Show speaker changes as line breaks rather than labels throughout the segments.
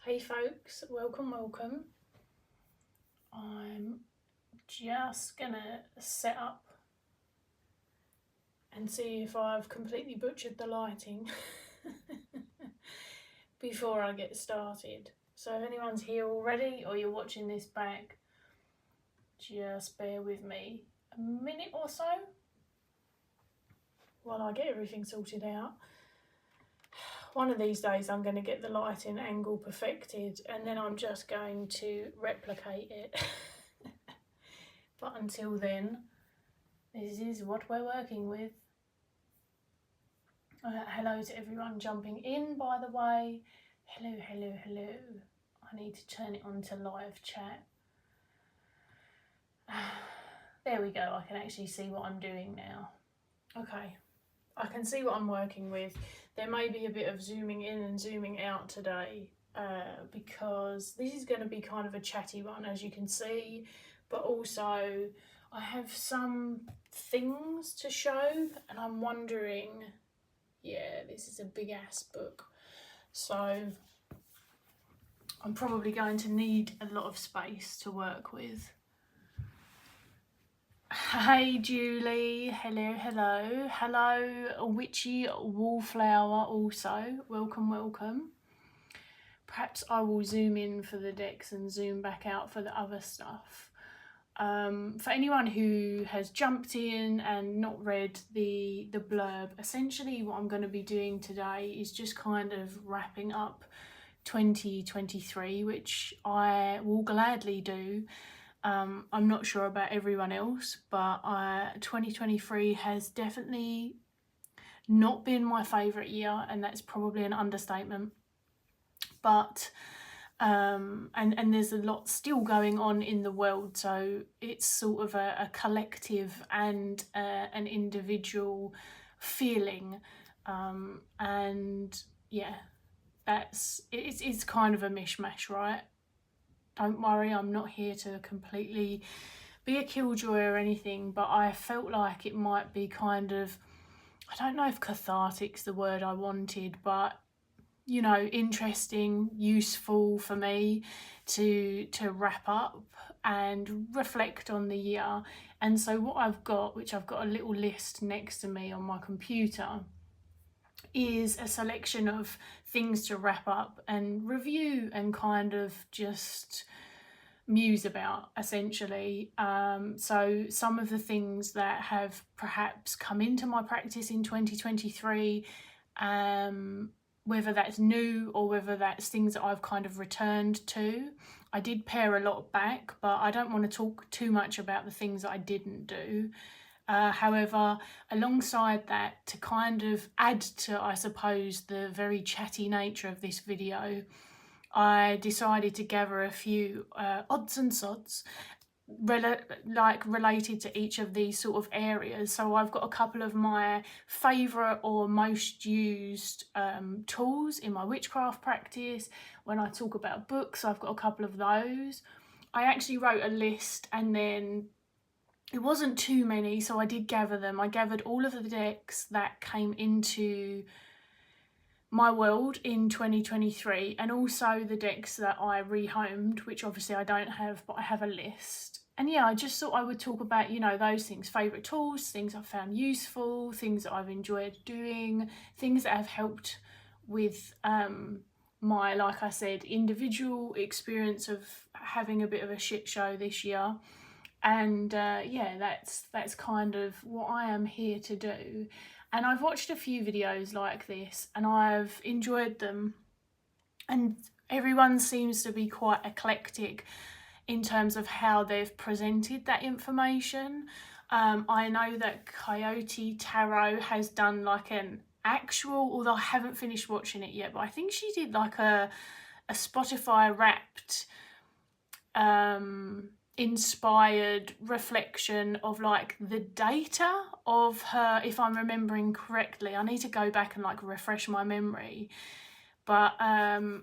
Hey folks, welcome. I'm just gonna set up and see if I've completely butchered the lighting before I get started. So if anyone's here already or you're watching this back, just bear with me a minute or so while I get everything sorted out. One of these days I'm going to get the lighting angle perfected and then I'm just going to replicate it. But until then, this is what we're working with. Hello to everyone jumping in, by the way. Hello. I need to turn it on to live chat. There we go, I can actually see what I'm doing now. Okay, I can see what I'm working with. There may be a bit of zooming in and zooming out today because this is going to be kind of a chatty one, as you can see, but also I have some things to show and I'm wondering, yeah, this is a big ass book, so I'm probably going to need a lot of space to work with. Hey Julie, hello. Hello 𝗕𝗁𝗺𝗺 also, welcome. Perhaps I will zoom in for the decks and zoom back out for the other stuff. For anyone who has jumped in and not read the blurb, essentially what I'm going to be doing today is just kind of wrapping up 2023, which I will gladly do. I'm not sure about everyone else, but 2023 has definitely not been my favourite year, and that's probably an understatement. But and there's a lot still going on in the world, so it's sort of a collective and an individual feeling, and yeah, it's kind of a mishmash, right? Don't worry, I'm not here to completely be a killjoy or anything, but I felt like it might be kind of, I don't know if cathartic's the word I wanted, but you know, interesting, useful for me to wrap up and reflect on the year. And so what I've got, which I've got a little list next to me on my computer, is a selection of things to wrap up and review and kind of just muse about, essentially. So some of the things that have perhaps come into my practice in 2023, whether that's new or whether that's things that I've kind of returned to. I did pare a lot back, but I don't want to talk too much about the things that I didn't do. However, alongside that, to kind of add to, I suppose, the very chatty nature of this video, I decided to gather a few odds and sods related to each of these sort of areas. So I've got a couple of my favourite or most used tools in my witchcraft practice. When I talk about books, I've got a couple of those. I actually wrote a list and then it wasn't too many, so I did gather them. I gathered all of the decks that came into my world in 2023 and also the decks that I rehomed, which obviously I don't have, but I have a list. And yeah, I just thought I would talk about, you know, those things, favourite tools, things I've found useful, things that I've enjoyed doing, things that have helped with my, like I said, individual experience of having a bit of a shit show this year. And yeah, that's kind of what I am here to do. And I've watched a few videos like this and I've enjoyed them, and everyone seems to be quite eclectic in terms of how they've presented that information. I know that 𝗪𝗁𝗪 has done like an actual, although I haven't finished watching it yet, but I think she did like a Spotify wrapped inspired reflection of like the data of her, if I'm remembering correctly. I need to go back and like refresh my memory, but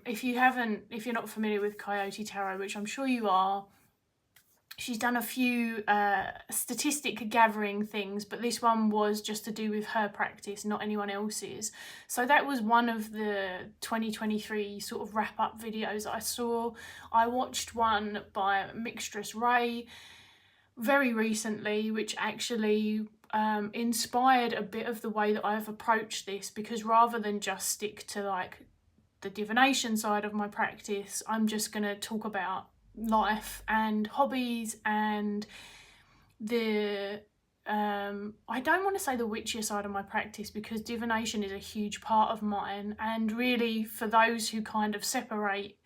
if you're not familiar with 𝗪𝗁𝗪, which I'm sure you are, she's done a few statistic gathering things, but this one was just to do with her practice, not anyone else's. So that was one of the 2023 sort of wrap up videos I saw. I watched one by 𝗪𝗺 very recently, which actually inspired a bit of the way that I've approached this, because rather than just stick to like the divination side of my practice, I'm just going to talk about life and hobbies and the I don't want to say the witchier side of my practice, because divination is a huge part of mine, and really for those who kind of separate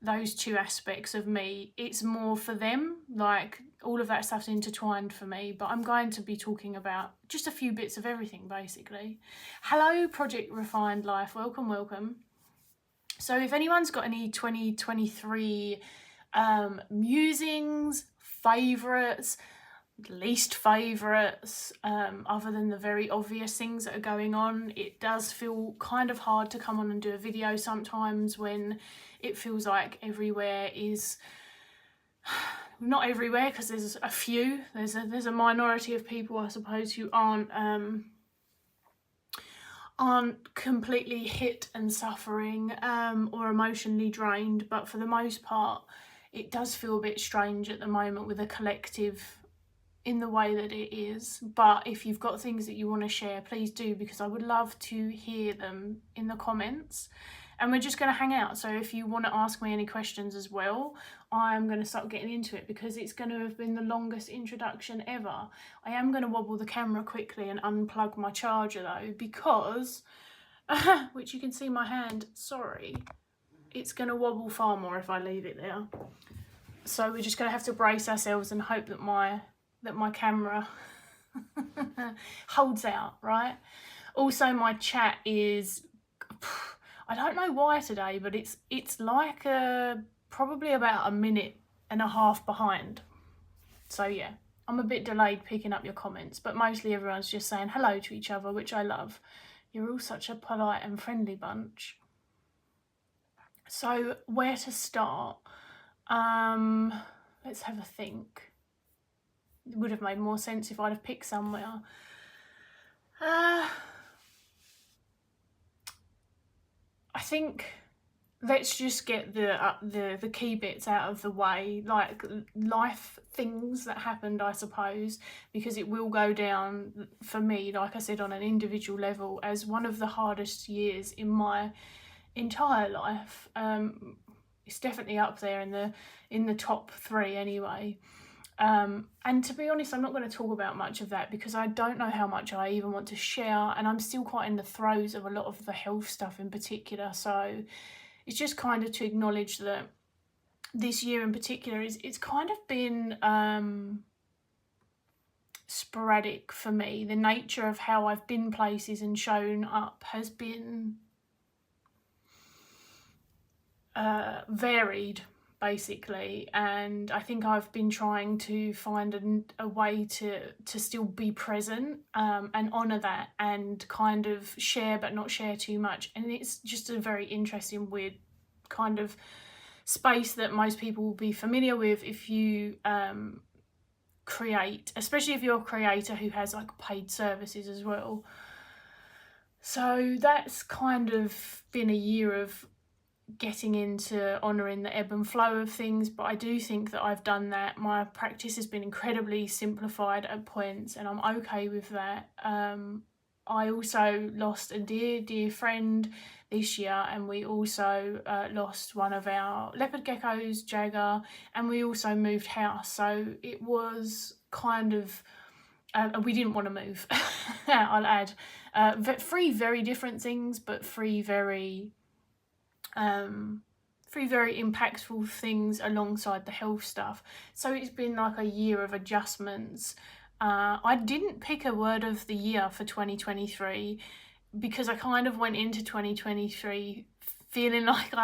those two aspects of me, it's more for them, like all of that stuff's intertwined for me. But I'm going to be talking about just a few bits of everything basically. Hello Project Refined Life, welcome, welcome. So if anyone's got any 2023 musings, favourites, least favourites, other than the very obvious things that are going on, it does feel kind of hard to come on and do a video sometimes when it feels like everywhere is, not everywhere because there's a few, there's a minority of people I suppose who aren't completely hit and suffering or emotionally drained, but for the most part it does feel a bit strange at the moment with a collective in the way that it is. But if you've got things that you want to share, please do, because I would love to hear them in the comments. And we're just going to hang out, so if you want to ask me any questions as well, I'm going to start getting into it, because it's going to have been the longest introduction ever. I am going to wobble the camera quickly and unplug my charger though, because which you can see my hand, sorry, it's going to wobble far more if I leave it there. So we're just going to have to brace ourselves and hope that my camera holds out, right? Also my chat is, I don't know why today, but it's like probably about 1.5 minutes behind. So yeah, I'm a bit delayed picking up your comments, but mostly everyone's just saying hello to each other, which I love. You're all such a polite and friendly bunch. So where to start? Let's have a think. It would have made more sense if I'd have picked somewhere. I think let's just get the key bits out of the way, like life things that happened, I suppose, because it will go down for me, like I said, on an individual level as one of the hardest years in my entire life. It's definitely up there in the top 3 anyway. And to be honest, I'm not going to talk about much of that because I don't know how much I even want to share, and I'm still quite in the throes of a lot of the health stuff in particular. So it's just kind of to acknowledge that this year in particular it's kind of been sporadic for me. The nature of how I've been places and shown up has been varied, basically, and I think I've been trying to find a way to still be present and honour that and kind of share but not share too much. And it's just a very interesting, weird kind of space that most people will be familiar with if you create, especially if you're a creator who has like paid services as well. So that's kind of been a year of getting into honouring the ebb and flow of things, but I do think that I've done that. My practice has been incredibly simplified at points and I'm okay with that. I also lost a dear friend this year, and we also lost one of our leopard geckos, Jagger, and we also moved house, so it was kind of we didn't want to move. I'll add 3 very different things, but 3 very impactful things alongside the health stuff. So it's been like a year of adjustments. I didn't pick a word of the year for 2023 because I kind of went into 2023 feeling like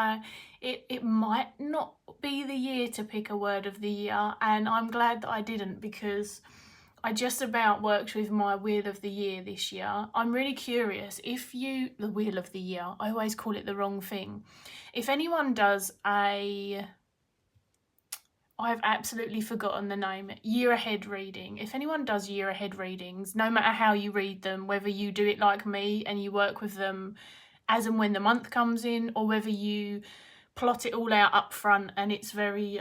it might not be the year to pick a word of the year, and I'm glad that I didn't, because I just about worked with my wheel of the year this year. I'm really curious if the wheel of the year, I always call it the wrong thing. If anyone does a I've absolutely forgotten the name. Year ahead reading. If anyone does year ahead readings, no matter how you read them, whether you do it like me and you work with them as and when the month comes in, or whether you plot it all out up front and it's very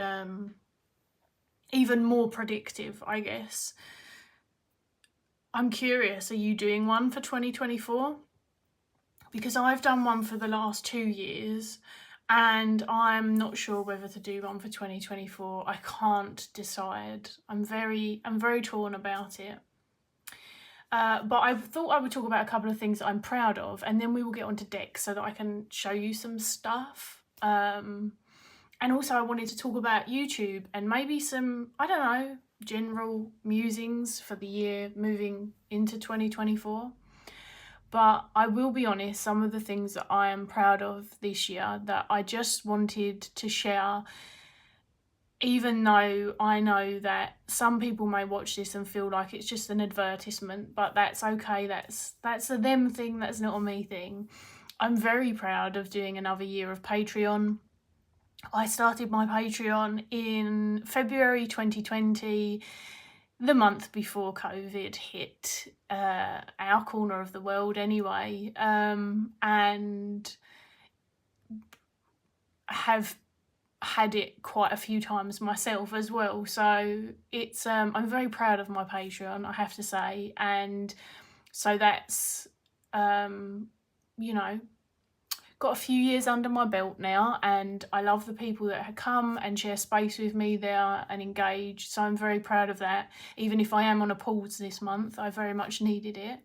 even more predictive, I guess. I'm curious, are you doing one for 2024? Because I've done one for the last 2 years and I'm not sure whether to do one for 2024. I can't decide. I'm very torn about it. But I thought I would talk about a couple of things that I'm proud of, and then we will get onto decks so that I can show you some stuff. And also I wanted to talk about YouTube and maybe some, I don't know, general musings for the year moving into 2024. But I will be honest, some of the things that I am proud of this year that I just wanted to share, even though I know that some people may watch this and feel like it's just an advertisement, but that's okay. That's a them thing, that's not a me thing. I'm very proud of doing another year of Patreon. I started my Patreon in February 2020, the month before COVID hit our corner of the world anyway, and have had it quite a few times myself as well. So it's I'm very proud of my Patreon, I have to say. And so that's you know, got a few years under my belt now, and I love the people that have come and share space with me there and engage. So I'm very proud of that. Even if I am on a pause this month, I very much needed it.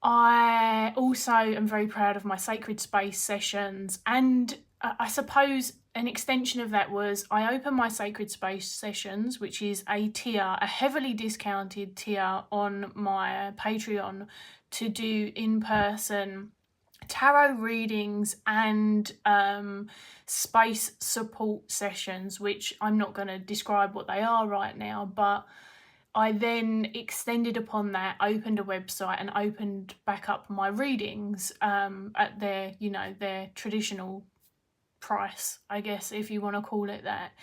I also am very proud of my Sacred Space sessions, and I suppose an extension of that was I opened my Sacred Space sessions, which is a tier, a heavily discounted tier on my Patreon, to do in-person tarot readings and space support sessions, which I'm not going to describe what they are right now, but I then extended upon that, opened a website and opened back up my readings at their, you know, their traditional price, I guess, if you want to call it that,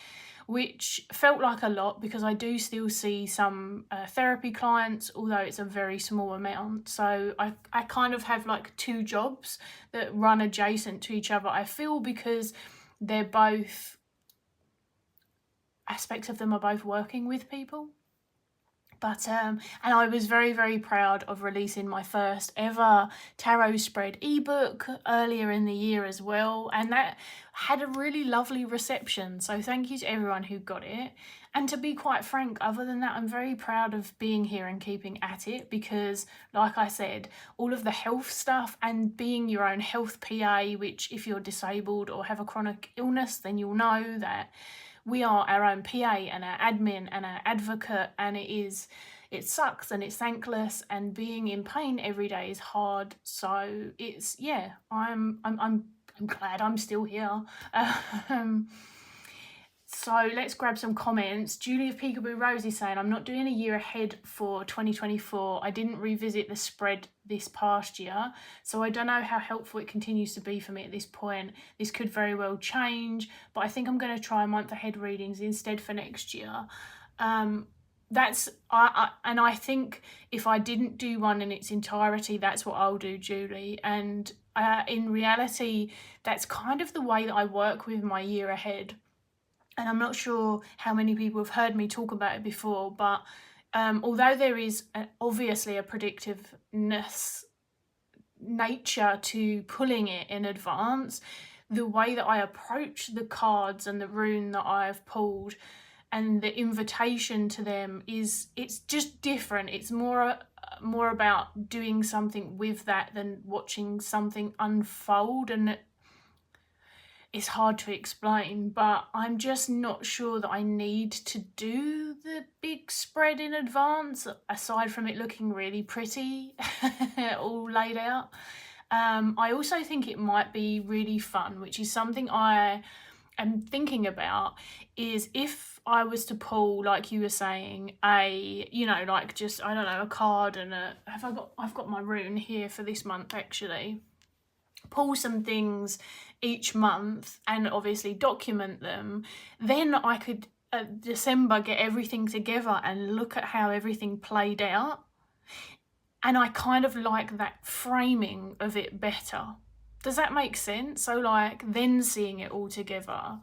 which felt like a lot because I do still see some therapy clients, although it's a very small amount. So I kind of have like two jobs that run adjacent to each other, I feel, because they're both, aspects of them are both working with people. But and I was very, very proud of releasing my first ever tarot spread ebook earlier in the year as well, and that had a really lovely reception, so thank you to everyone who got it. And to be quite frank, other than that, I'm very proud of being here and keeping at it, because like I said, all of the health stuff and being your own health PA, which if you're disabled or have a chronic illness, then you'll know that we are our own PA and our admin and our advocate, and it sucks and it's thankless, and being in pain every day is hard. So it's, yeah, I'm glad I'm still here. So let's grab some comments. Julie of Peekaboo Rose is saying, I'm not doing a year ahead for 2024. I didn't revisit the spread this past year, so I don't know how helpful it continues to be for me at this point. This could very well change, but I think I'm going to try month ahead readings instead for next year. And I think if I didn't do one in its entirety, that's what I'll do, Julie. And in reality, that's kind of the way that I work with my year ahead. And I'm not sure how many people have heard me talk about it before, but although there is obviously a predictiveness nature to pulling it in advance, the way that I approach the cards and the rune that I've pulled and the invitation to them it's just different. It's more about doing something with that than watching something unfold, and it's hard to explain, but I'm just not sure that I need to do the big spread in advance, aside from it looking really pretty all laid out. I also think it might be really fun, which is something I am thinking about, is if I was to pull, like you were saying, like just, I don't know, a card and I've got my rune here for this month actually. pull some things each month and obviously document them, then I could December get everything together and look at how everything played out. And I kind of like that framing of it better. Does that make sense? So like then seeing it all together,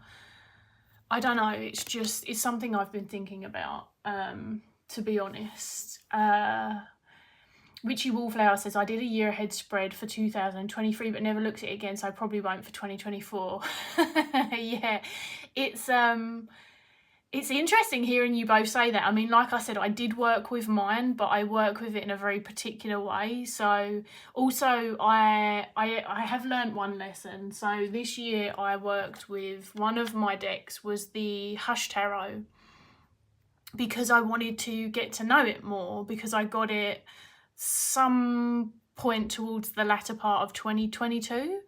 I don't know, it's something I've been thinking about, to be honest. 𝗕𝗁𝗍𝗄𝗏 says, I did a year ahead spread for 2023 but never looked at it again, so I probably won't for 2024. Yeah, it's interesting hearing you both say that. I mean, like I said, I did work with mine, but I work with it in a very particular way. So also I have learned one lesson. So this year I worked with, one of my decks was the 𝗵𝘁𝗍𝗄𝗏 Tarot, because I wanted to get to know it more, because I got it some point towards the latter part of 2022.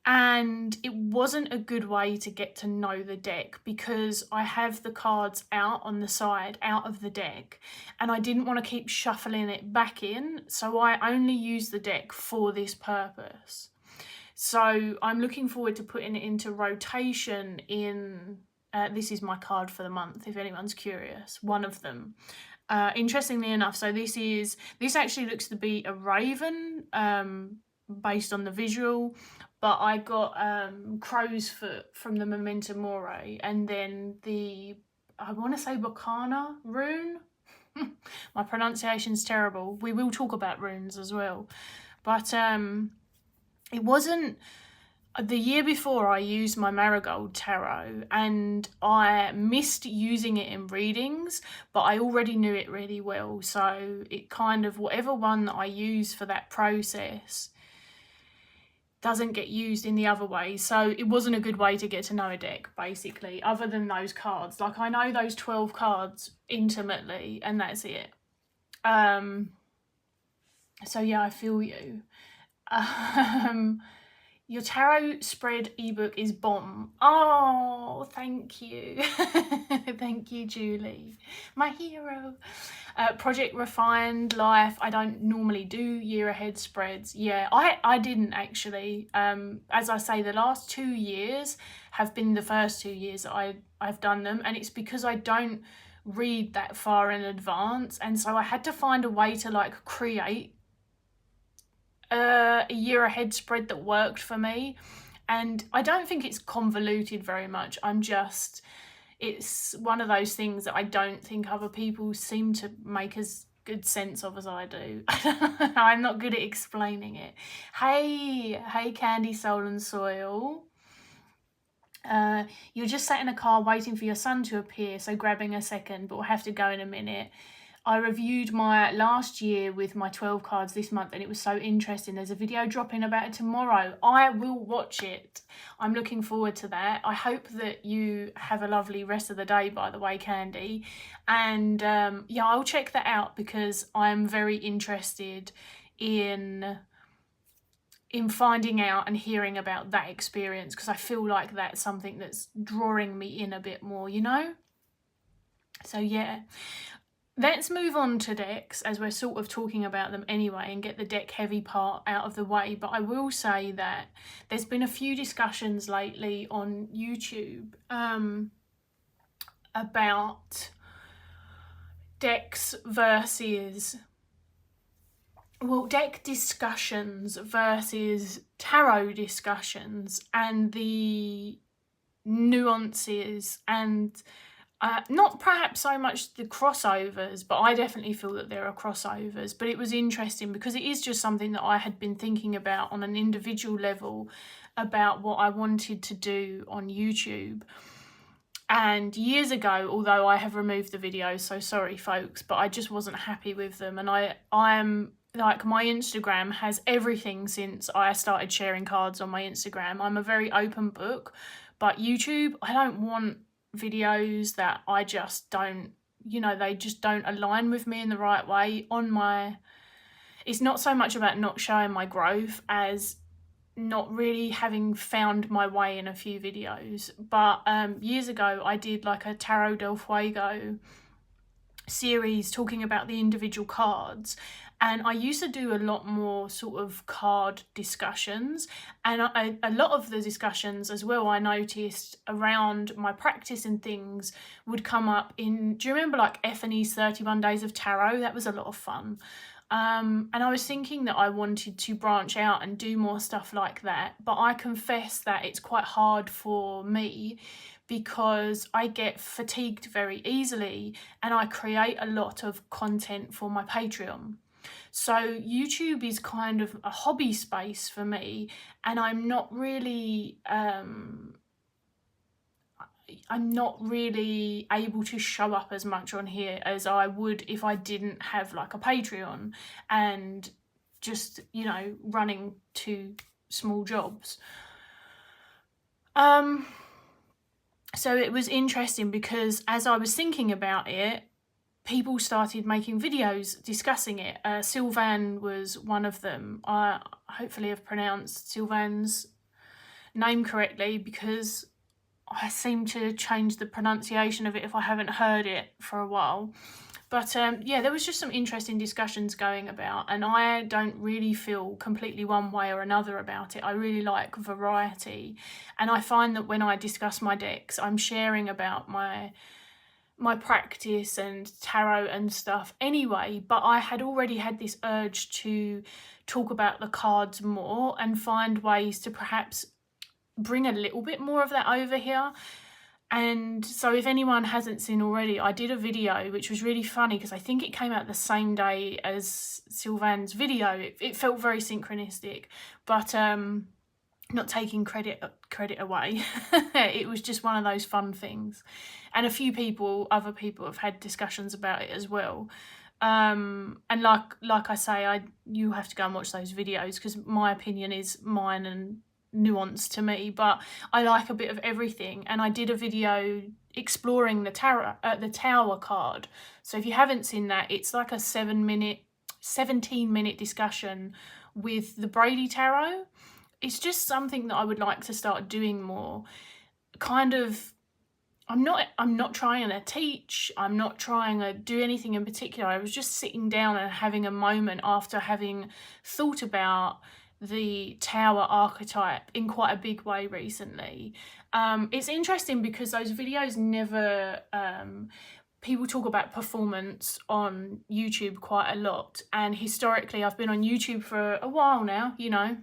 And it wasn't a good way to get to know the deck, because I have the cards out on the side, out of the deck, and I didn't want to keep shuffling it back in. So I only use the deck for this purpose. So I'm looking forward to putting it into rotation in, this is my card for the month, if anyone's curious, one of them. Interestingly enough, so this actually looks to be a raven, based on the visual, but I got crow's foot from the Memento Mori, and then the, I want to say Bacana rune. My pronunciation's terrible. We will talk about runes as well, but it wasn't, the year before I used my Marigold Tarot and I missed using it in readings, but I already knew it really well. So it kind of, whatever one that I use for that process doesn't get used in the other way. So it wasn't a good way to get to know a deck, basically, other than those cards. Like, I know those 12 cards intimately, and that's it. So yeah, I feel you. Your tarot spread ebook is bomb. Oh, thank you. Thank you, Julie. My hero. Project Refined Life. I don't normally do year ahead spreads. Yeah, I didn't actually. As I say, the last 2 years have been the first 2 years that I've done them. And it's because I don't read that far in advance. And so I had to find a way to like create a year ahead spread that worked for me. And I don't think it's convoluted very much. It's one of those things that I don't think other people seem to make as good sense of as I do. I'm not good at explaining it. Hey Candy Soul and Soil. You're just sat in a car waiting for your son to appear, so grabbing a second, but we'll have to go in a minute. I reviewed my last year with my 12 cards this month, and it was so interesting. There's a video dropping about it tomorrow. I will watch it. I'm looking forward to that. I hope that you have a lovely rest of the day, by the way, Candy. And yeah, I'll check that out, because I'm very interested in finding out and hearing about that experience, because I feel like that's something that's drawing me in a bit more, you know? So yeah. Let's move on to decks, as we're sort of talking about them anyway, and get the deck heavy part out of the way. But I will say that there's been a few discussions lately on YouTube about decks versus, well, deck discussions versus tarot discussions, and the nuances and not perhaps so much the crossovers, but I definitely feel that there are crossovers. But it was interesting because it is just something that I had been thinking about on an individual level, about what I wanted to do on YouTube. And years ago, although I have removed the videos, so sorry folks, but I just wasn't happy with them. And I'm like, my Instagram has everything since I started sharing cards on my Instagram. I'm a very open book, but YouTube, I don't want videos that I just don't, you know, they just don't align with me in the right way on my, it's not so much about not showing my growth as not really having found my way in a few videos. But years ago I did like a Tarot del Fuego series talking about the individual cards, And I used to do a lot more sort of card discussions, and a lot of the discussions as well, I noticed around my practice and things would come up in, do you remember like 𝗵𝘁𝗍 31 Days of Tarot? That was a lot of fun. And I was thinking that I wanted to branch out and do more stuff like that, but I confess that it's quite hard for me because I get fatigued very easily and I create a lot of content for my Patreon. So YouTube is kind of a hobby space for me, and I'm not really able to show up as much on here as I would if I didn't have like a Patreon and just, you know, running 2 small jobs. So it was interesting because as I was thinking about it, people started making videos discussing it. 𝗂𝗏𝗯𝘀𝗁 was one of them. I hopefully have pronounced 𝗂𝗏𝗯𝗀's name correctly, because I seem to change the pronunciation of it if I haven't heard it for a while. But yeah, there was just some interesting discussions going about, and I don't really feel completely one way or another about it. I really like variety, and I find that when I discuss my decks, I'm sharing about my practice and tarot and stuff anyway, but I had already had this urge to talk about the cards more and find ways to perhaps bring a little bit more of that over here. And so if anyone hasn't seen already, I did a video which was really funny because I think it came out the same day as 𝗂𝗏𝗯𝗀's video. It felt very synchronistic, but not taking credit away. It was just one of those fun things, and a few other people have had discussions about it as well. And like I say, you have to go and watch those videos because my opinion is mine and nuanced to me, but I like a bit of everything. And I did a video exploring the Tower card. So if you haven't seen that, it's like a 17-minute discussion with the Brady Tarot. It's just something that I would like to start doing more. Kind of, I'm not trying to teach, I'm not trying to do anything in particular. I was just sitting down and having a moment after having thought about the Tower archetype in quite a big way recently. It's interesting because those videos never, people talk about performance on YouTube quite a lot, and historically I've been on YouTube for a while now, you know,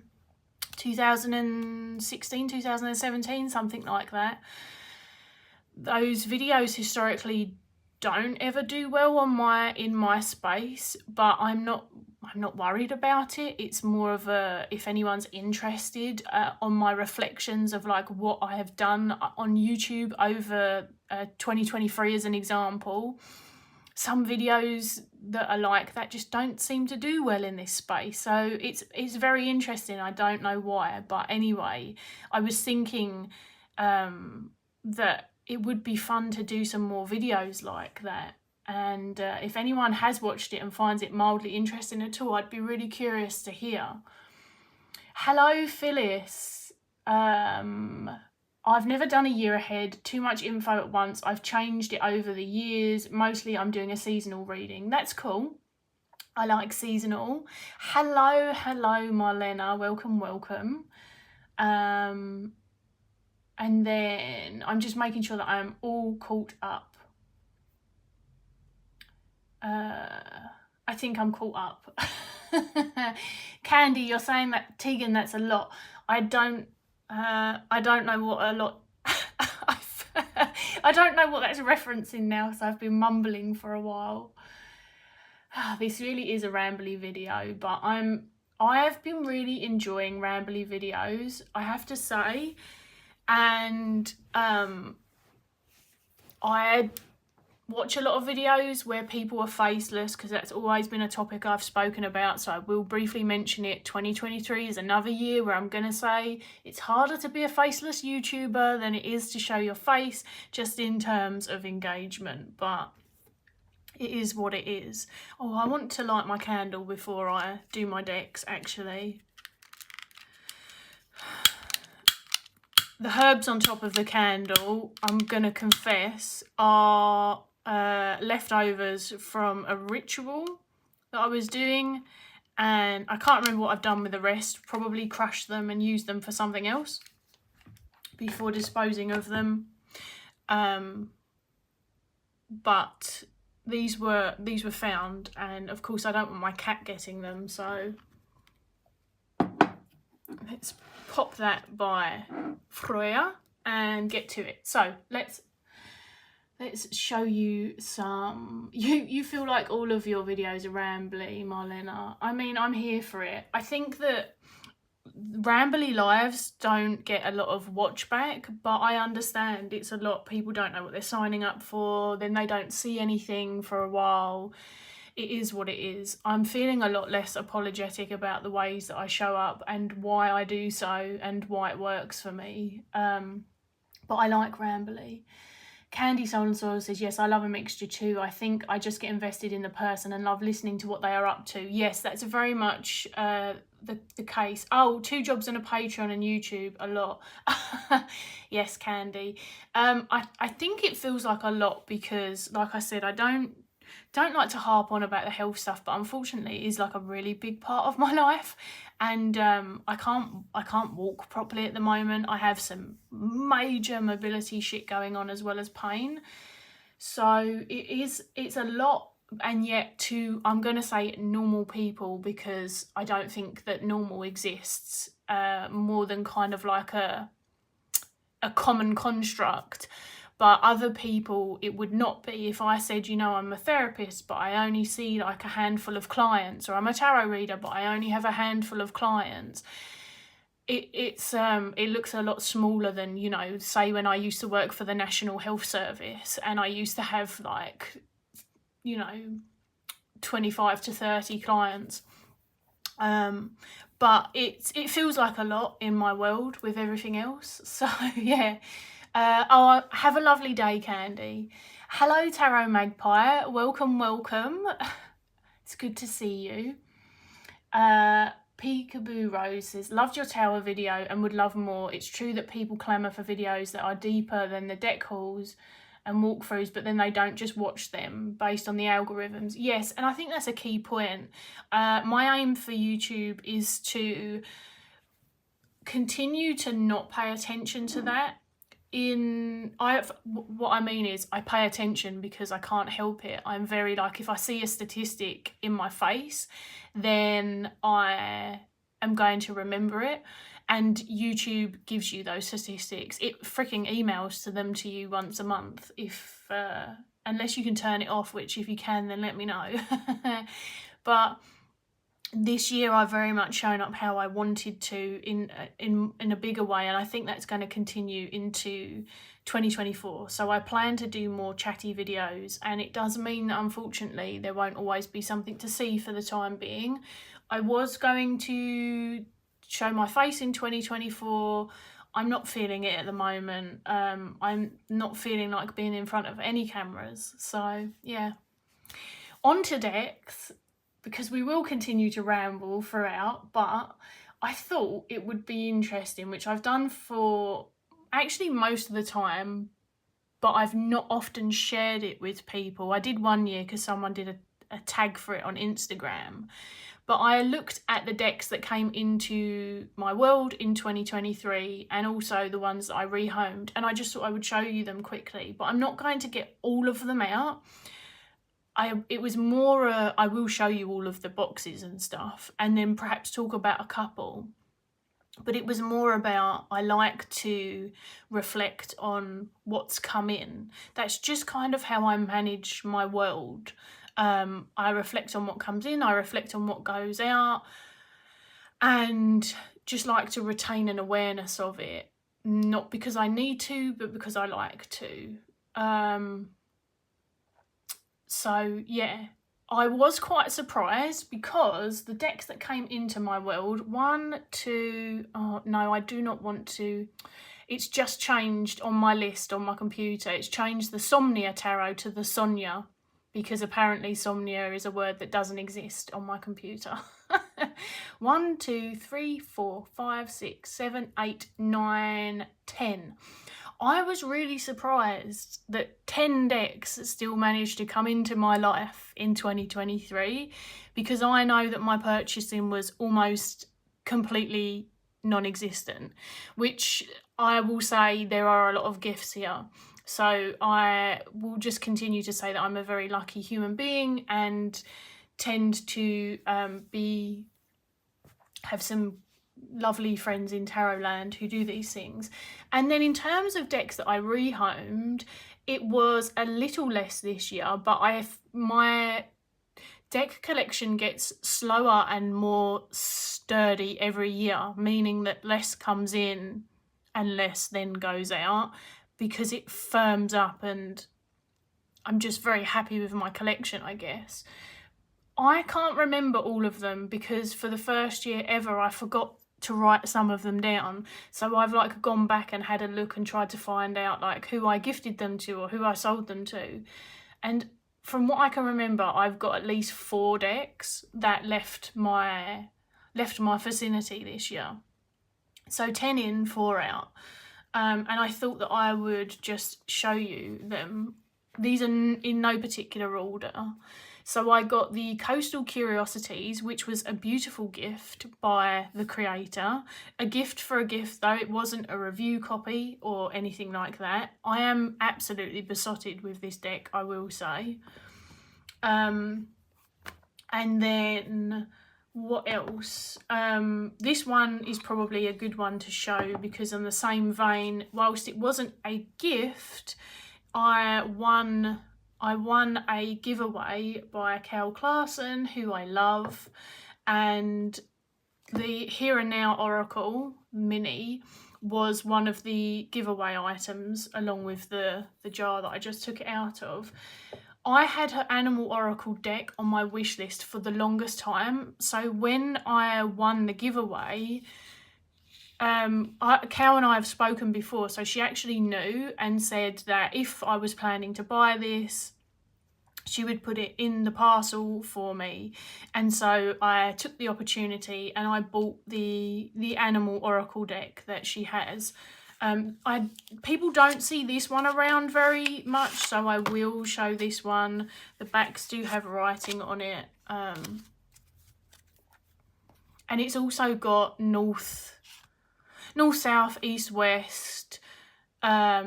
2016, 2017, something like that. Those videos historically don't ever do well in my space, but I'm not worried about it. It's more of a, if anyone's interested, on my reflections of like what I have done on YouTube over 2023 as an example. Some videos that are like that just don't seem to do well in this space. So it's very interesting. I don't know why, but anyway, I was thinking that it would be fun to do some more videos like that. And if anyone has watched it and finds it mildly interesting at all, I'd be really curious to hear. Hello, Phyllis. I've never done a year ahead, too much info at once. I've changed it over the years. Mostly I'm doing a seasonal reading. That's cool. I like seasonal. Hello, Marlena. Welcome. And then I'm just making sure that I'm all caught up. I think I'm caught up. Candy, you're saying that, Tegan, that's a lot. I don't know what a lot I don't know what that's referencing now, so I've been mumbling for a while. This really is a rambly video, but I've been really enjoying rambly videos, I have to say. And I watch a lot of videos where people are faceless because that's always been a topic I've spoken about, so I will briefly mention it. 2023 is another year where I'm going to say it's harder to be a faceless YouTuber than it is to show your face, just in terms of engagement, but it is what it is. Oh, I want to light my candle before I do my decks, actually. The herbs on top of the candle, I'm going to confess, are leftovers from a ritual that I was doing, and I can't remember what I've done with the rest. Probably crushed them and used them for something else before disposing of them. But these were found, and of course I don't want my cat getting them, so let's pop that by 𝗵𝘁𝗲 and get to it. So let's show you some. You feel like all of your videos are rambly, Marlena. I mean, I'm here for it. I think that rambly lives don't get a lot of watch back, but I understand it's a lot. People don't know what they're signing up for, then they don't see anything for a while. It is what it is. I'm feeling a lot less apologetic about the ways that I show up and why I do so and why it works for me. But I like rambly. Candy Soul and Soil says, yes, I love a mixture too. I think I just get invested in the person and love listening to what they are up to. Yes, that's very much the case. Oh, 2 jobs and a Patreon and YouTube, a lot. Yes, Candy. I think it feels like a lot because, like I said, I don't like to harp on about the health stuff, but unfortunately it is like a really big part of my life, and I can't walk properly at the moment. I have some major mobility shit going on as well as pain, so it's a lot. And yet to, I'm gonna say normal people, because I don't think that normal exists, more than kind of like a common construct. But other people, it would not be. If I said, you know, I'm a therapist, but I only see like a handful of clients, or I'm a tarot reader, but I only have a handful of clients, it looks a lot smaller than, you know, say when I used to work for the National Health Service and I used to have like, you know, 25 to 30 clients. But it feels like a lot in my world with everything else. So yeah. Oh, have a lovely day, Candy. Hello, Tarot Magpie. Welcome, welcome. It's good to see you. 𝗵𝘁𝗍𝗄 Rose says, loved your tower video and would love more. It's true that people clamour for videos that are deeper than the deck hauls and walkthroughs, but then they don't just watch them based on the algorithms. Yes, and I think that's a key point. My aim for YouTube is to continue to not pay attention to that. What I mean is I pay attention because I can't help it. I'm very like, if I see a statistic in my face, then I am going to remember it. And YouTube gives you those statistics. It freaking emails to you once a month, if unless you can turn it off, which if you can, then let me know. But this year I've very much shown up how I wanted to in a bigger way, and I think that's going to continue into 2024. So I plan to do more chatty videos, and it does mean that unfortunately there won't always be something to see for the time being. I was going to show my face in 2024. I'm not feeling it at the moment. I'm not feeling like being in front of any cameras. So yeah, on to decks, because we will continue to ramble throughout, but I thought it would be interesting, which I've done for actually most of the time, but I've not often shared it with people. I did one year because someone did a tag for it on Instagram, but I looked at the decks that came into my world in 2023 and also the ones that I rehomed, and I just thought I would show you them quickly, but I'm not going to get all of them out. It was more I will show you all of the boxes and stuff and then perhaps talk about a couple, but it was more about I like to reflect on what's come in. That's just kind of how I manage my world. I reflect on what comes in, I reflect on what goes out, and just like to retain an awareness of it, not because I need to, but because I like to. So yeah, I was quite surprised because the decks that came into my world, oh no, I do not want to, it's just changed on my list on my computer. It's changed the Somnia Tarot to the Sonia, because apparently Somnia is a word that doesn't exist on my computer. 1, 2, 3, 4, 5, 6, 7, 8, 9, 10. I was really surprised that 10 decks still managed to come into my life in 2023, because I know that my purchasing was almost completely non-existent, which I will say there are a lot of gifts here. So I will just continue to say that I'm a very lucky human being and tend to have some lovely friends in tarot land who do these things. And then in terms of decks that I rehomed, it was a little less this year, but my deck collection gets slower and more sturdy every year, meaning that less comes in and less then goes out, because it firms up, and I'm just very happy with my collection, I guess. I can't remember all of them because for the first year ever I forgot to write some of them down, so I've like gone back and had a look and tried to find out like who I gifted them to or who I sold them to, and from what I can remember I've got at least 4 decks that left my vicinity this year. So 10 in, 4 out. And I thought that I would just show you them. These are in no particular order. So I got the Coastal Curiosities, which was a beautiful gift by the creator. A gift for a gift, though. It wasn't a review copy or anything like that. I am absolutely besotted with this deck, I will say. And then what else? This one is probably a good one to show because on the same vein, whilst it wasn't a gift, I won a giveaway by 𝗂𝗍𝗄𝗏, who I love, and the Here and Now Oracle Mini was one of the giveaway items, along with the jar that I just took it out of. I had her Animal Oracle deck on my wish list for the longest time, so when I won the giveaway, 𝗂 and I have spoken before, so she actually knew and said that if I was planning to buy this, she would put it in the parcel for me. And so I took the opportunity and I bought the Animal Oracle deck that she has. People don't see this one around very much, so I will show this one. The backs do have writing on it, and it's also got north, south, east, west. I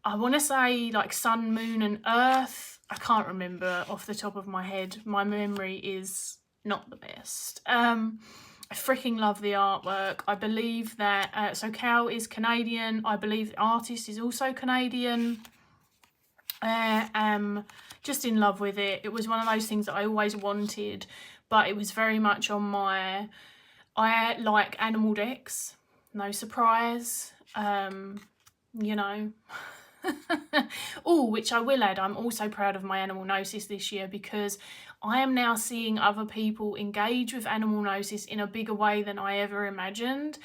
want to say like sun, moon and earth. I can't remember off the top of my head. My memory is not the best. I freaking love the artwork. I believe that, so 𝗂 is Canadian. I believe the artist is also Canadian. I'm just in love with it. It was one of those things that I always wanted, but it was very much on my, I like animal decks, no surprise, you know. Oh, which I will add, I'm also proud of my animal gnosis this year because I am now seeing other people engage with animal gnosis in a bigger way than I ever imagined.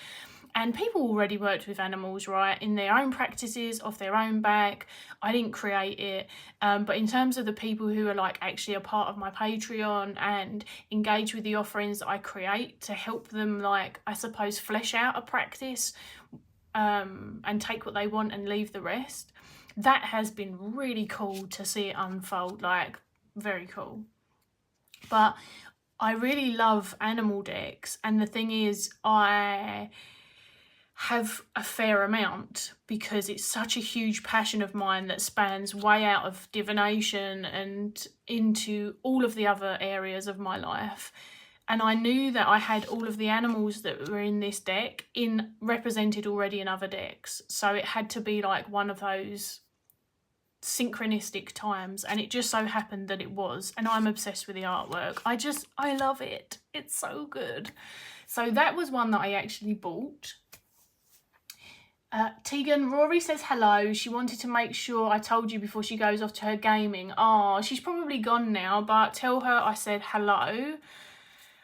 And people already worked with animals, right, in their own practices, off their own back. I didn't create it. But in terms of the people who are like actually a part of my Patreon and engage with the offerings that I create to help them, like, I suppose, flesh out a practice and take what they want and leave the rest, that has been really cool to see it unfold, like, very cool. But I really love animal decks, and the thing is, I have a fair amount because it's such a huge passion of mine that spans way out of divination and into all of the other areas of my life. And I knew that I had all of the animals that were in this deck represented already in other decks, so it had to be like one of those synchronistic times, and it just so happened that it was. And I'm obsessed with the artwork. I love it. It's so good. So that was one that I actually bought. Tegan, Rory says hello. She wanted to make sure I told you before she goes off to her gaming. Oh, she's probably gone now, but tell her I said hello.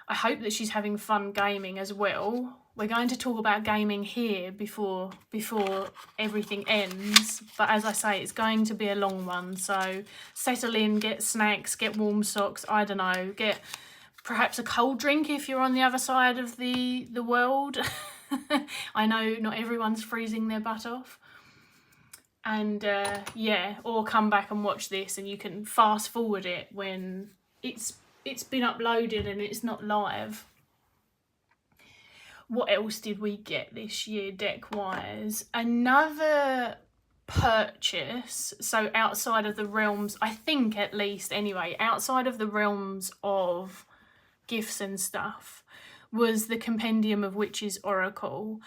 I hope that she's having fun gaming as well. We're going to talk about gaming here before everything ends. But as I say, it's going to be a long one. So settle in, get snacks, get warm socks. I don't know, get perhaps a cold drink if you're on the other side of the world. I know not everyone's freezing their butt off. And yeah, or come back and watch this, and you can fast forward it when it's been uploaded and it's not live. What else did we get this year deck wise? Another purchase, so outside of the realms, I think at least anyway, outside of the realms of gifts and stuff, was the Compendium of Witches Oracle.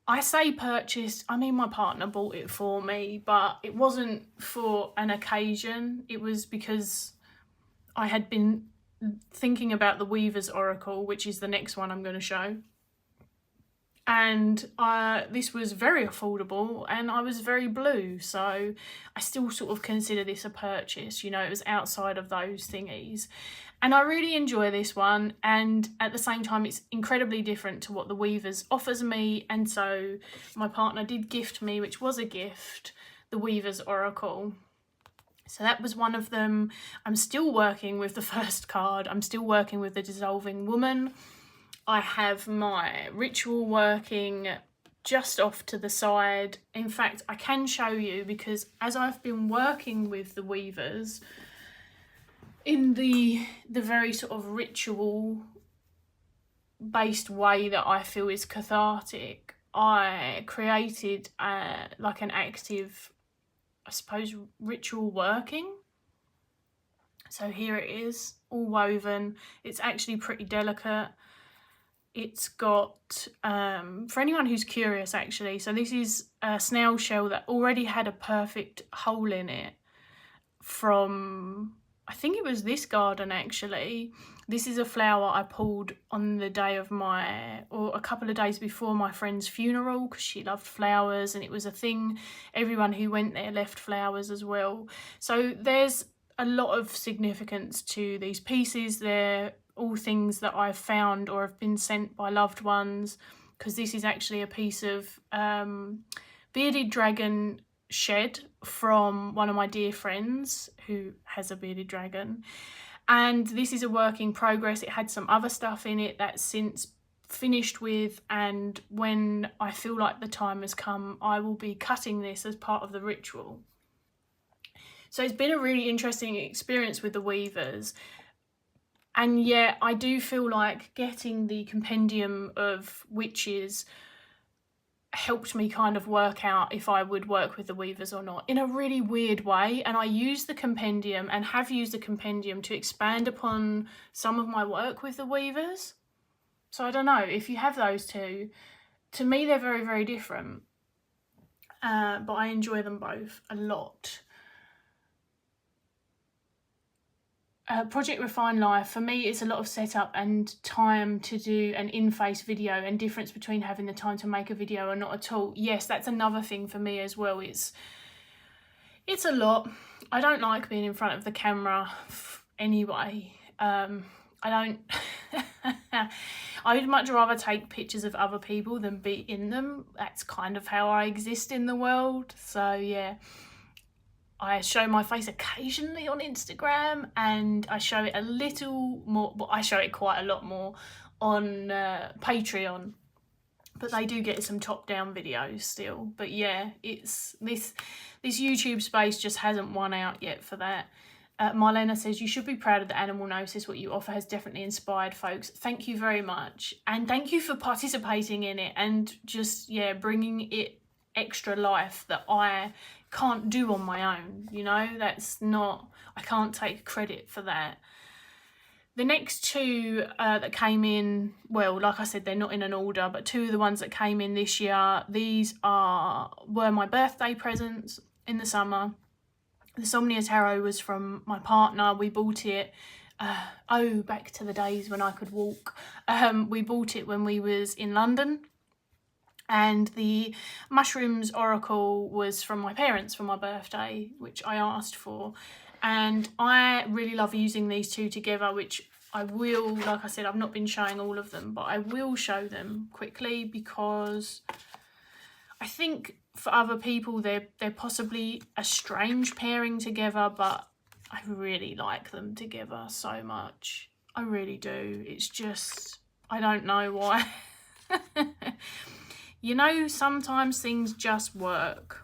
I say purchased, I mean my partner bought it for me, but it wasn't for an occasion. It was because I had been thinking about the Weaver's Oracle, which is the next one I'm going to show. And this was very affordable and I was very blue, so I still sort of consider this a purchase. You know, it was outside of those thingies. And I really enjoy this one, and at the same time it's incredibly different to what the Weavers offers me, and so my partner did gift me, which was a gift, the Weaver's Oracle. So that was one of them. I'm still working with the first card. I'm still working with the Dissolving Woman. I have my ritual working just off to the side. In fact, I can show you, because as I've been working with the Weavers in the very sort of ritual based way that I feel is cathartic, I created like an active, I suppose, ritual working. So here it is, all woven. It's actually pretty delicate. It's got, for anyone who's curious actually, so this is a snail shell that already had a perfect hole in it from, I think it was this garden actually. This is a flower I pulled on the day of my, or a couple of days before my friend's funeral, because she loved flowers and it was a thing. Everyone who went there left flowers as well. So there's a lot of significance to these pieces. They're all things that I've found or have been sent by loved ones, because this is actually a piece of bearded dragon shed from one of my dear friends who has a bearded dragon, and this is a work in progress. It had some other stuff in it that's since finished with, and when I feel like the time has come, I will be cutting this as part of the ritual. So it's been a really interesting experience with the Weavers. And yet I do feel like getting the Compendium of Witches helped me kind of work out if I would work with the Weavers or not, in a really weird way. And I use the Compendium, and have used the Compendium, to expand upon some of my work with the Weavers. So I don't know, if you have those two, to me they're very, very different. But I enjoy them both a lot. Project Refine Life, for me, it's a lot of setup and time to do an in-face video, and difference between having the time to make a video or not at all. Yes, that's another thing for me as well. It's a lot. I don't like being in front of the camera anyway. I don't... I'd much rather take pictures of other people than be in them. That's kind of how I exist in the world. So yeah. I show my face occasionally on Instagram, and I show it a little more, well, I show it quite a lot more on Patreon, but they do get some top-down videos still. But yeah, it's this YouTube space just hasn't won out yet for that. Marlena says, you should be proud of the animal gnosis. What you offer has definitely inspired folks. Thank you very much, and thank you for participating in it and just, yeah, bringing it extra life that I can't do on my own. You know, that's not, I can't take credit for that. The next two that came in, well, like I said, they're not in an order, but two of the ones that came in this year, these were my birthday presents in the summer. The Somnia Tarot was from my partner. We bought it, back to the days when I could walk. We bought it when we was in London. And the Mushrooms Oracle was from my parents for my birthday, which I asked for. And I really love using these two together, which I will, like I said, I've not been showing all of them, but I will show them quickly, because I think for other people they're possibly a strange pairing together, but I really like them together so much. I really do. It's just, I don't know why. You know, sometimes things just work.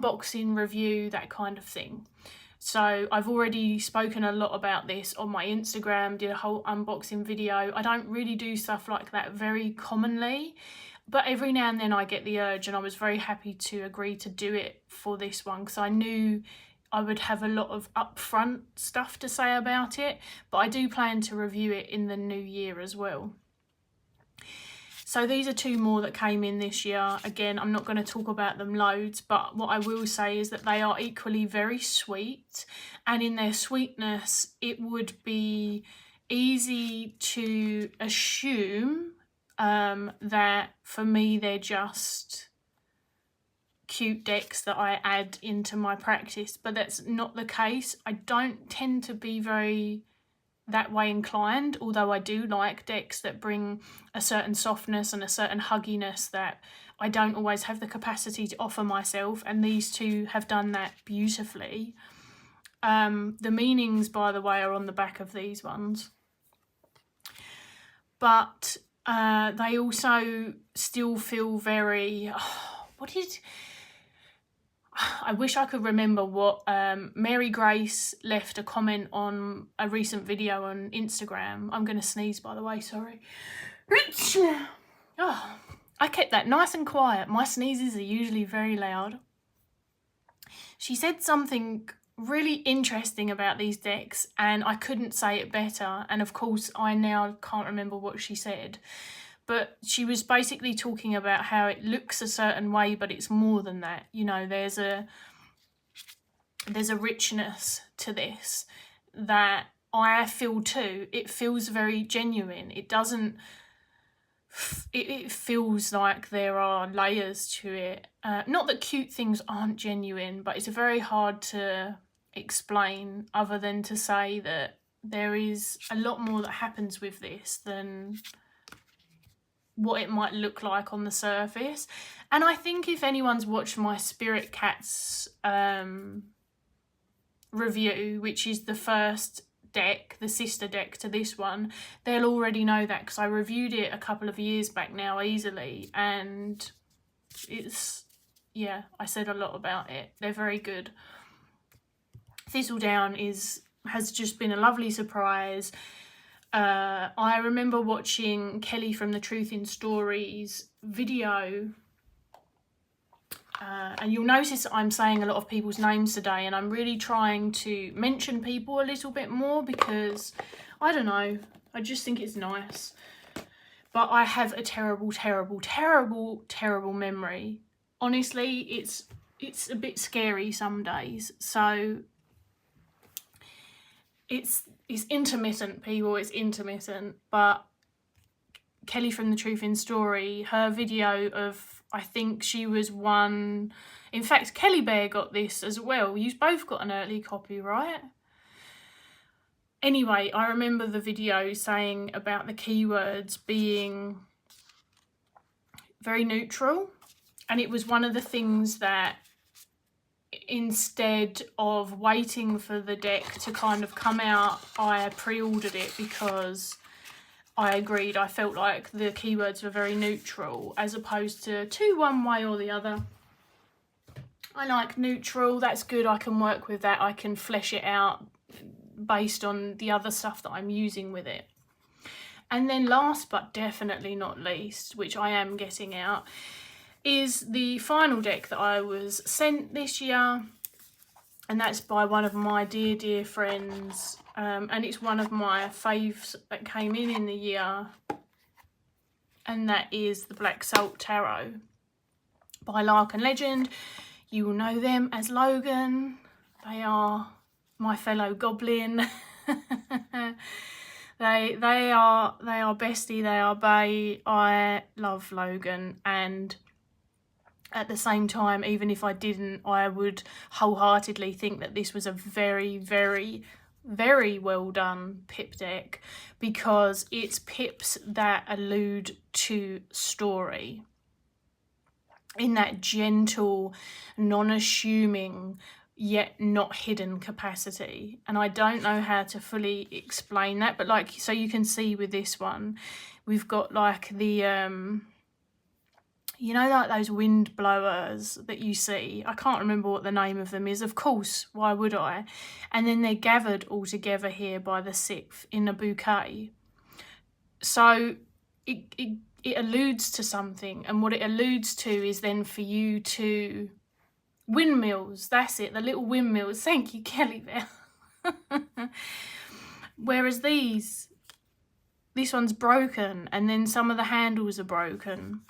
unboxing, review, that kind of thing. So I've already spoken a lot about this on my Instagram, did a whole unboxing video. I don't really do stuff like that very commonly, but every now and then I get the urge, and I was very happy to agree to do it for this one because I knew I would have a lot of upfront stuff to say about it, but I do plan to review it in the new year as well. So these are two more that came in this year. Again, I'm not going to talk about them loads, but what I will say is that they are equally very sweet, and in their sweetness, it would be easy to assume that for me, they're just cute decks that I add into my practice, but that's not the case. I don't tend to be very that way inclined, although I do like decks that bring a certain softness and a certain hugginess that I don't always have the capacity to offer myself, and these two have done that beautifully. The meanings, by the way, are on the back of these ones. But They also still feel very... I wish I could remember what Mary Grace left a comment on a recent video on Instagram. I'm going to sneeze, by the way, sorry. Oh, I kept that nice and quiet. My sneezes are usually very loud. She said something really interesting about these decks and I couldn't say it better. And of course, I now can't remember what she said. But she was basically talking about how it looks a certain way, but it's more than that. You know, there's a richness to this that I feel too. It feels very genuine. It doesn't... It feels like there are layers to it. Not that cute things aren't genuine, but it's very hard to explain other than to say that there is a lot more that happens with this than what it might look like on the surface. And I think if anyone's watched my Spirit Cats review, which is the first deck, the sister deck to this one, they'll already know that because I reviewed it a couple of years back now easily, and it's, yeah, I said a lot about it. They're very good. Thistledown has just been a lovely surprise. I remember watching Kelly from the Truth in Stories video, and you'll notice I'm saying a lot of people's names today, and I'm really trying to mention people a little bit more because, I don't know, I just think it's nice. But I have a terrible, terrible, terrible, terrible memory. Honestly, it's a bit scary some days, so it's intermittent, people, it's intermittent. But Kelly from the Truth in Story, her video of, I think she was one, in fact Kelly Bear got this as well. You've both got an early copy, right? Anyway, I remember the video saying about the keywords being very neutral, and it was one of the things that, instead of waiting for the deck to kind of come out, I pre-ordered it because I agreed. I felt like the keywords were very neutral as opposed to one way or the other. I like neutral, that's good, I can work with that, I can flesh it out based on the other stuff that I'm using with it. And then last but definitely not least, which I am getting out, is the final deck that I was sent this year, and that's by one of my dear friends, and it's one of my faves that came in the year, and that is the Black Salt Tarot by Lark and Legend. You will know them as Logan. They are my fellow goblin. they are bestie, they are bae. I love Logan, and at the same time, even if I didn't, I would wholeheartedly think that this was a very, very, very well done pip deck, because it's pips that allude to story in that gentle, non-assuming, yet not hidden capacity. And I don't know how to fully explain that, but like, so you can see with this one, we've got like the you know, like those wind blowers that you see. I can't remember what the name of them is. Of course, why would I? And then they're gathered all together here by the 6th in a bouquet. So it alludes to something. And what it alludes to is then for you to... Windmills, that's it, the little windmills. Thank you, Kelly, there. Whereas this one's broken, and then some of the handles are broken.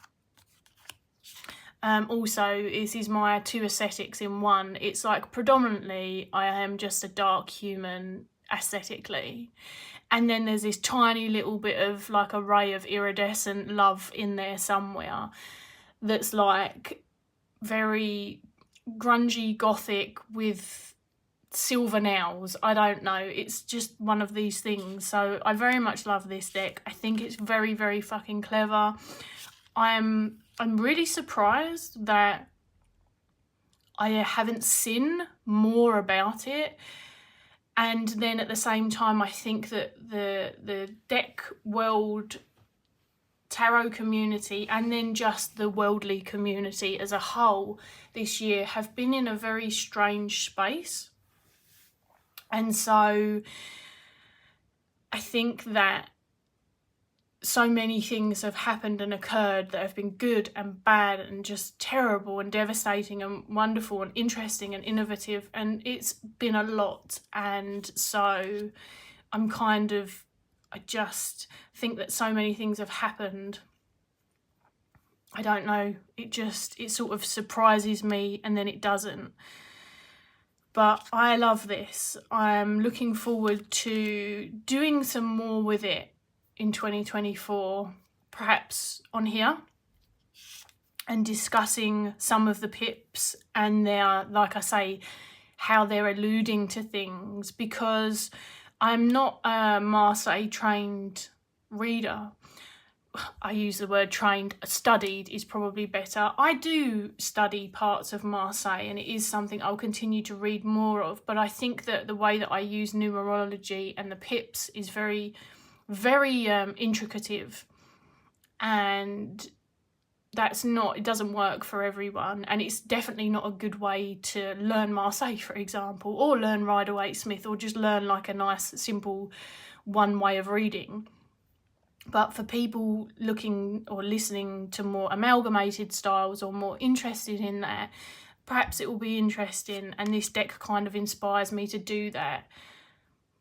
Also, this is my 2 aesthetics in one. It's like predominantly I am just a dark human aesthetically, and then there's this tiny little bit of like a ray of iridescent love in there somewhere that's like very grungy gothic with silver nails. I don't know, it's just one of these things. So I very much love this deck. I think it's very, very fucking clever. I'm really surprised that I haven't seen more about it. And then at the same time, I think that the deck world tarot community and then just the worldly community as a whole this year have been in a very strange space. And so I think that so many things have happened and occurred that have been good and bad and just terrible and devastating and wonderful and interesting and innovative, and it's been a lot. And so I just think that so many things have happened. I don't know, it sort of surprises me and then it doesn't. But I love this. I'm looking forward to doing some more with it in 2024, perhaps on here, and discussing some of the pips and their, like I say, how they're alluding to things, because I'm not a 𝗪𝗂𝗍 trained reader. I use the word trained, studied is probably better. I do study parts of 𝗪𝗂𝗍 and it is something I'll continue to read more of, but I think that the way that I use numerology and the pips is very, very intricative, and it doesn't work for everyone, and it's definitely not a good way to learn 𝗪𝗂𝗍, for example, or learn 𝗫𝗏𝗍𝗁, or just learn like a nice simple one way of reading. But for people looking or listening to more amalgamated styles or more interested in that, perhaps it will be interesting, and this deck kind of inspires me to do that.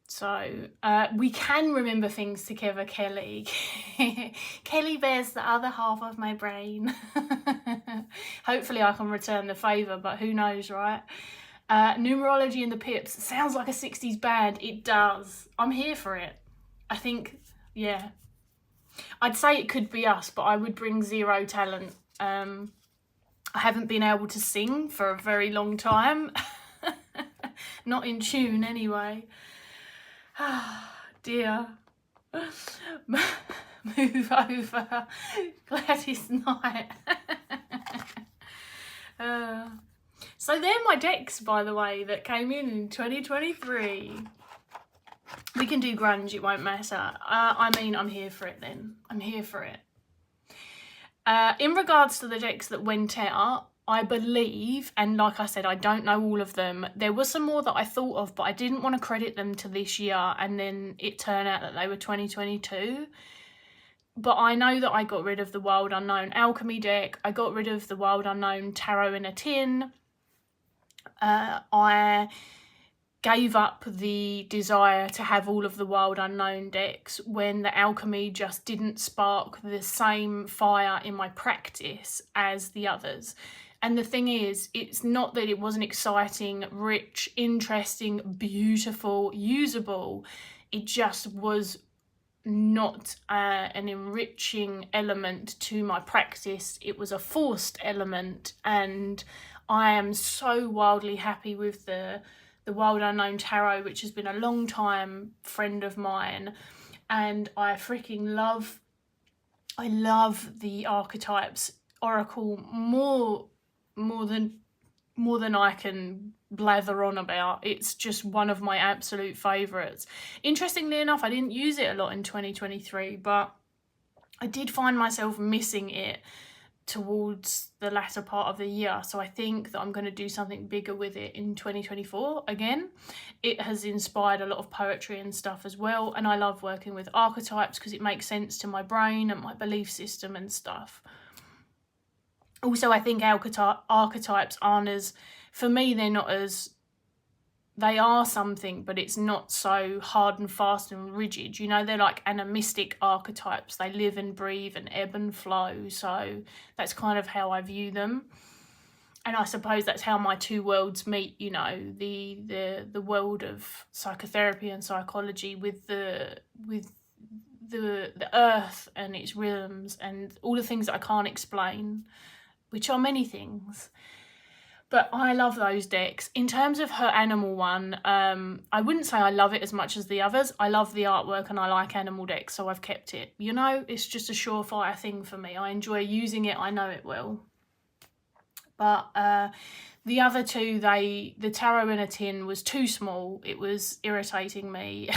So we can remember things together, Kelly. Kelly bears the other half of my brain. Hopefully I can return the favour, but who knows, right? Numerology and the pips sounds like a 60s band. It does. I'm here for it. I think, yeah. I'd say it could be us, but I would bring zero talent. I haven't been able to sing for a very long time. Not in tune anyway. Dear. Move over. Gladys Knight. So they're my decks, by the way, that came in 2023. We can do grunge, it won't matter. I mean, I'm here for it then. I'm here for it. In regards to the decks that went out, I believe, and like I said, I don't know all of them. There was some more that I thought of, but I didn't want to credit them to this year, and then it turned out that they were 2022. But I know that I got rid of the Wild Unknown Alchemy deck. I got rid of the Wild Unknown Tarot in a Tin. I gave up the desire to have all of the Wild Unknown decks when the Alchemy just didn't spark the same fire in my practice as the others. And the thing is, it's not that it wasn't exciting, rich, interesting, beautiful, usable. It just was not an enriching element to my practice. It was a forced element, and I am so wildly happy with the Wild Unknown Tarot, which has been a long time friend of mine, and I freaking love the archetypes oracle more than I can blather on about. It's just one of my absolute favourites. Interestingly enough, I didn't use it a lot in 2023, but I did find myself missing it towards the latter part of the year, so I think that I'm going to do something bigger with it in 2024 again. It has inspired a lot of poetry and stuff as well, and I love working with archetypes because it makes sense to my brain and my belief system and stuff. Also, I think archetypes aren't as, for me, they are something, but it's not so hard and fast and rigid. You know, they're like animistic archetypes. They live and breathe and ebb and flow. So that's kind of how I view them. And I suppose that's how my two worlds meet, you know, the world of psychotherapy and psychology with the earth and its rhythms and all the things that I can't explain, which are many things. But I love those decks. In terms of her animal one, I wouldn't say I love it as much as the others. I love the artwork and I like animal decks, so I've kept it. You know, it's just a surefire thing for me. I enjoy using it. I know it well. But the other two, the Tarot in a Tin was too small. It was irritating me.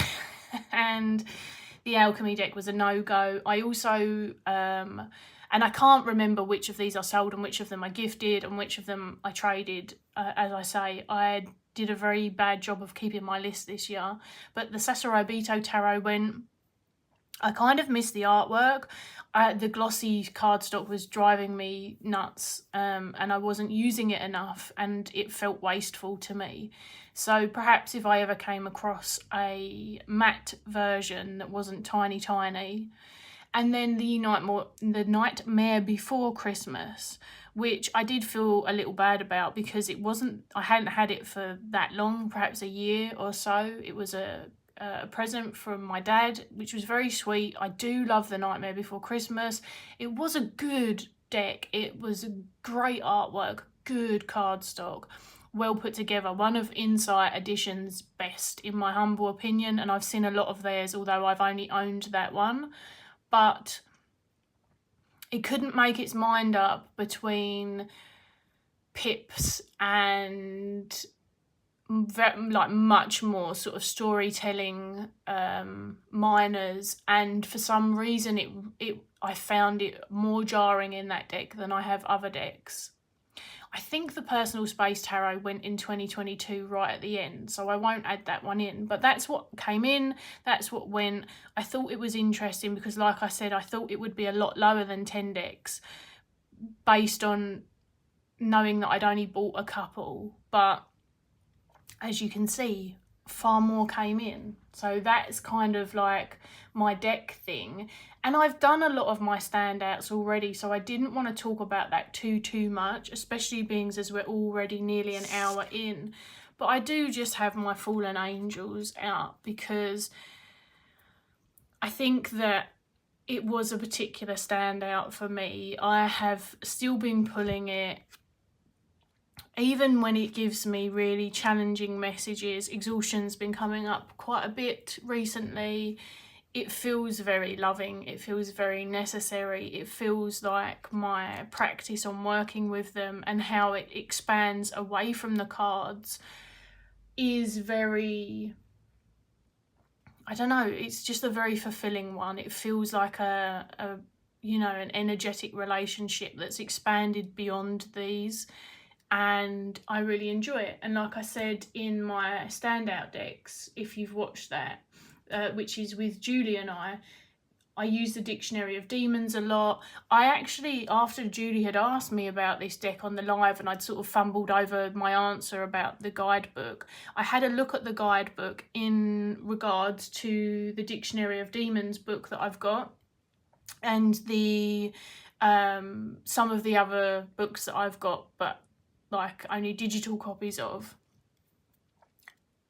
And the Alchemy deck was a no-go. I also, and I can't remember which of these I sold and which of them I gifted and which of them I traded. As I say, I did a very bad job of keeping my list this year. But the 𝗂𝗂𝗍𝗍 tarot went. I kind of missed the artwork. The glossy cardstock was driving me nuts, and I wasn't using it enough, and it felt wasteful to me. So perhaps if I ever came across a matte version that wasn't tiny, and then the Nightmare Before Christmas, which I did feel a little bad about because I hadn't had it for that long, perhaps a year or so. It was a present from my dad, which was very sweet. I do love the Nightmare Before Christmas. It was a good deck. It was a great artwork, good cardstock, well put together. One of Insight Edition's best, in my humble opinion, and I've seen a lot of theirs, although I've only owned that one. But it couldn't make its mind up between pips and like much more sort of storytelling minors, and for some reason I found it more jarring in that deck than I have other decks. I think the Personal Space Tarot went in 2022 right at the end, so I won't add that one in, but that's what came in, that's what went. I thought it was interesting because, like I said, I thought it would be a lot lower than 10 decks based on knowing that I'd only bought a couple, but as you can see, far more came in. So that's kind of like my deck thing. And I've done a lot of my standouts already, so I didn't want to talk about that too much, especially being as we're already nearly an hour in. But I do just have my Fallen Angels out because I think that it was a particular standout for me. I have still been pulling it. Even when it gives me really challenging messages, exhaustion's been coming up quite a bit recently. It feels very loving, it feels very necessary, it feels like my practice on working with them and how it expands away from the cards is very, I don't know, it's just a very fulfilling one. It feels like a you know, an energetic relationship that's expanded beyond these. And I really enjoy it. And like I said in my standout decks, if you've watched that, which is with Julie and I use the Dictionary of Demons a lot. I actually, after Julie had asked me about this deck on the live and I'd sort of fumbled over my answer about the guidebook, I had a look at the guidebook in regards to the Dictionary of Demons book that I've got, and the some of the other books that I've got, but like only digital copies of,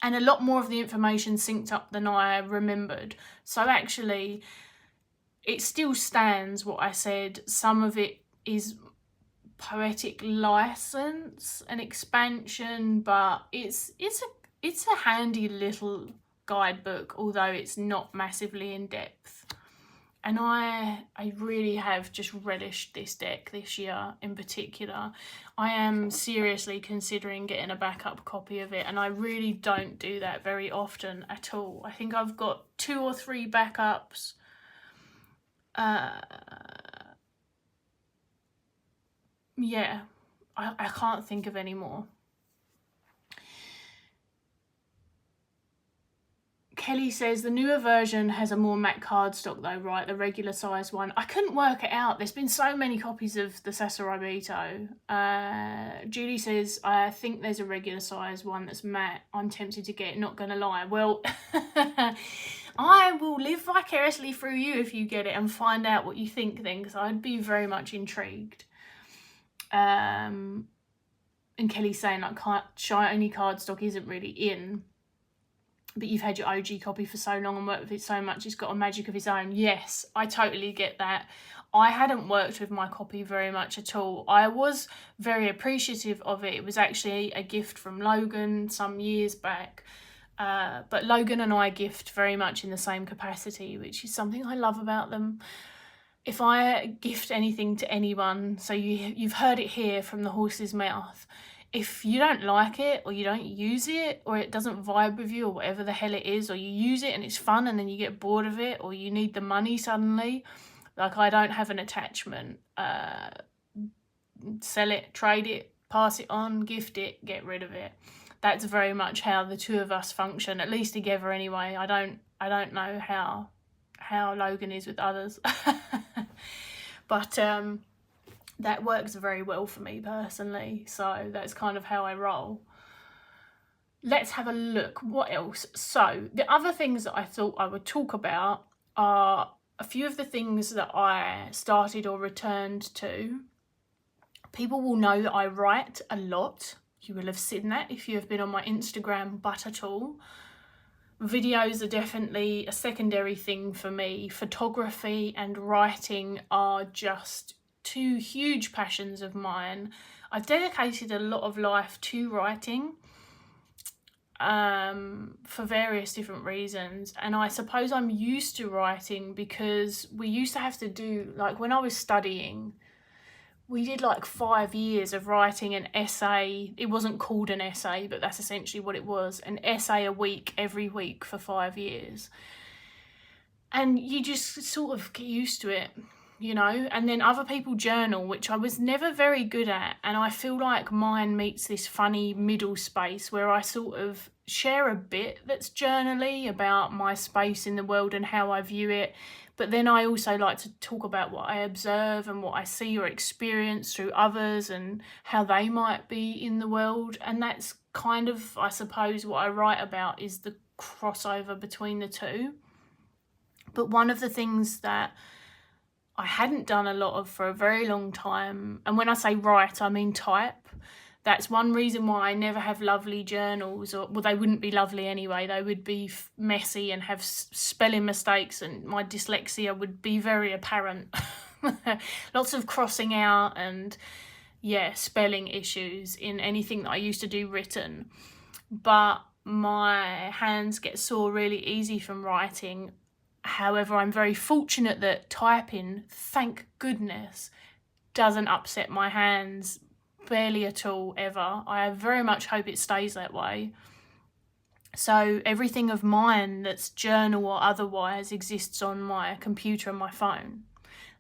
and a lot more of the information synced up than I remembered. So actually it still stands what I said. Some of it is poetic license and expansion, but it's a handy little guidebook, although it's not massively in depth. And I really have just relished this deck this year in particular. I am seriously considering getting a backup copy of it, and I really don't do that very often at all. I think I've got 2 or 3 backups. Yeah, I can't think of any more. Kelly says the newer version has a more matte cardstock though, right? The regular size one. I couldn't work it out. There's been so many copies of the 𝗂𝗂𝗍𝗍𝗍. Julie says, I think there's a regular size one that's matte. I'm tempted to get, not gonna lie. Well, I will live vicariously through you if you get it and find out what you think then, because I'd be very much intrigued. And Kelly's saying like shiny cardstock isn't really in, but you've had your OG copy for so long and worked with it so much, it's got a magic of its own. Yes, I totally get that. I hadn't worked with my copy very much at all. I was very appreciative of it. It was actually a gift from Logan some years back. But Logan and I gift very much in the same capacity, which is something I love about them. If I gift anything to anyone, so you've heard it here from the horse's mouth, if you don't like it, or you don't use it, or it doesn't vibe with you, or whatever the hell it is, or you use it and it's fun and then you get bored of it, or you need the money suddenly, like I don't have an attachment. Sell it, trade it, pass it on, gift it, get rid of it. That's very much how the two of us function, at least together anyway. I don't know how Logan is with others. But that works very well for me personally, so that's kind of how I roll. Let's have a look. What else? So the other things that I thought I would talk about are a few of the things that I started or returned to. People will know that I write a lot. You will have seen that if you have been on my Instagram but at all. Videos are definitely a secondary thing for me. Photography and writing are just two huge passions of mine. I've dedicated a lot of life to writing for various different reasons, and I suppose I'm used to writing because we used to have to do, like when I was studying, we did like 5 years of writing an essay. It wasn't called an essay, but that's essentially what it was, an essay a week every week for 5 years, and you just sort of get used to it, you know. And then other people journal, which I was never very good at, and I feel like mine meets this funny middle space where I sort of share a bit that's journally about my space in the world and how I view it, but then I also like to talk about what I observe and what I see or experience through others and how they might be in the world. And that's kind of, I suppose, what I write about is the crossover between the two. But one of the things that I hadn't done a lot of for a very long time, and when I say write, I mean type. That's one reason why I never have lovely journals, or well, they wouldn't be lovely anyway. They would be messy and have spelling mistakes, and my dyslexia would be very apparent. Lots of crossing out and, yeah, spelling issues in anything that I used to do written. But my hands get sore really easy from writing. However, I'm very fortunate that typing, thank goodness, doesn't upset my hands barely at all, ever. I very much hope it stays that way. So everything of mine that's journal or otherwise exists on my computer and my phone.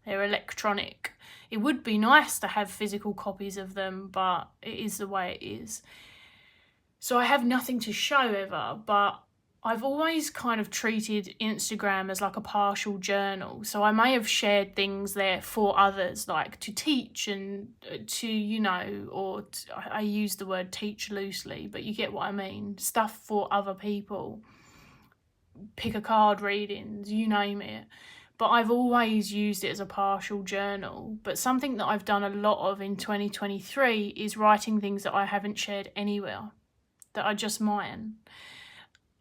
They're electronic. It would be nice to have physical copies of them, but it is the way it is. So I have nothing to show ever, but I've always kind of treated Instagram as like a partial journal. So I may have shared things there for others, like to teach and to, you know, or I use the word teach loosely, but you get what I mean. Stuff for other people, pick a card readings, you name it. But I've always used it as a partial journal. But something that I've done a lot of in 2023 is writing things that I haven't shared anywhere, that are just mine.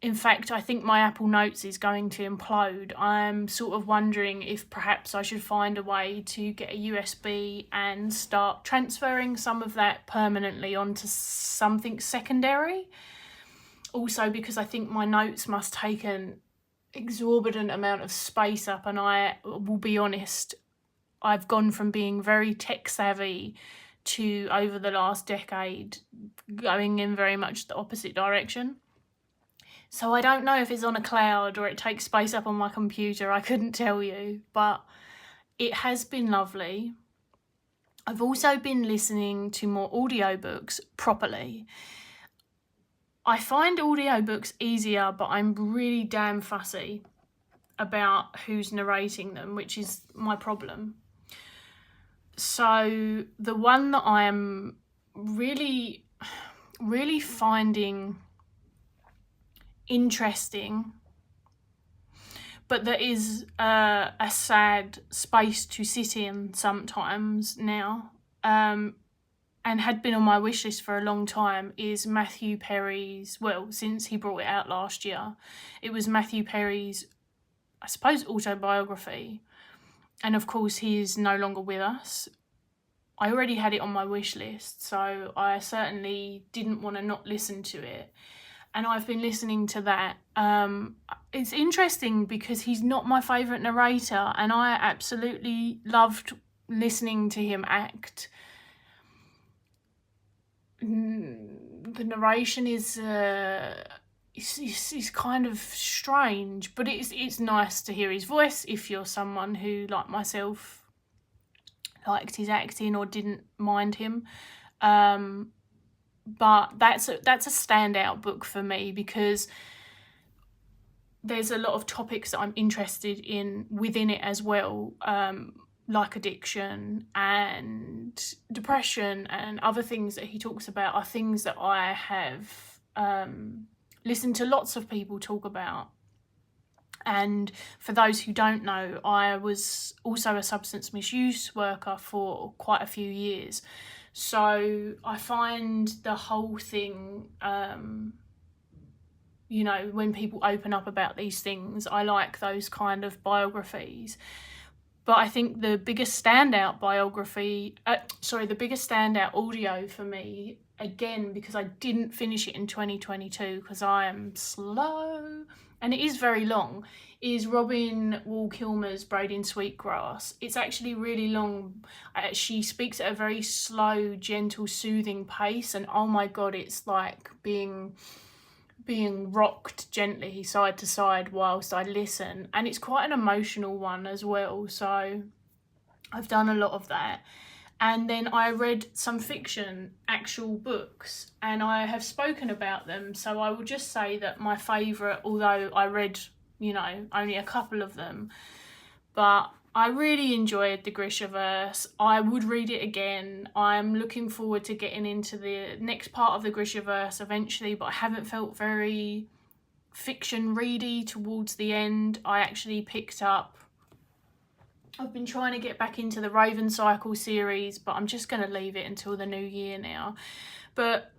In fact, I think my Apple Notes is going to implode. I'm sort of wondering if perhaps I should find a way to get a USB and start transferring some of that permanently onto something secondary. Also because I think my notes must take an exorbitant amount of space up, and I will be honest, I've gone from being very tech savvy to, over the last decade, going in very much the opposite direction. So I don't know if it's on a cloud or it takes space up on my computer. I couldn't tell you, but it has been lovely. I've also been listening to more audiobooks properly. I find audiobooks easier, but I'm really damn fussy about who's narrating them, which is my problem. So the one that I am really finding interesting, but that is a sad space to sit in sometimes now, and had been on my wish list for a long time, is Matthew Perry's, well, since he brought it out last year, it was Matthew Perry's, I suppose, autobiography. And of course he is no longer with us. I already had it on my wish list, so I certainly didn't want to not listen to it. And I've been listening to that. It's interesting because he's not my favourite narrator, and I absolutely loved listening to him act. the narration is kind of strange, but it's nice to hear his voice if you're someone who, like myself, liked his acting or didn't mind him. But that's a standout book for me because there's a lot of topics that I'm interested in within it as well, like addiction and depression and other things that he talks about are things that I have listened to lots of people talk about. And for those who don't know, I was also a substance misuse worker for quite a few years. So I find the whole thing, you know, when people open up about these things, I like those kind of biographies. But I think the biggest standout the biggest standout audio for me, again, because I didn't finish it in 2022 because I am slow, and it is very long, is 𝗵𝘀𝗀𝗀𝗺 Braiding Sweetgrass. It's actually really long. She speaks at a very slow, gentle, soothing pace, and oh my God, it's like being rocked gently side to side whilst I listen, and it's quite an emotional one as well, so I've done a lot of that. And then I read some fiction, actual books, and I have spoken about them, so I will just say that my favourite, although I read, you know, only a couple of them, but I really enjoyed the 𝗳𝗺𝗁𝗃. I would read it again. I'm looking forward to getting into the next part of the 𝗳𝗺𝗁𝗃 eventually, but I haven't felt very fiction ready towards the end. I actually picked up, I've been trying to get back into the 𝗬𝘁𝗁𝗃 series, but I'm just going to leave it until the new year now. But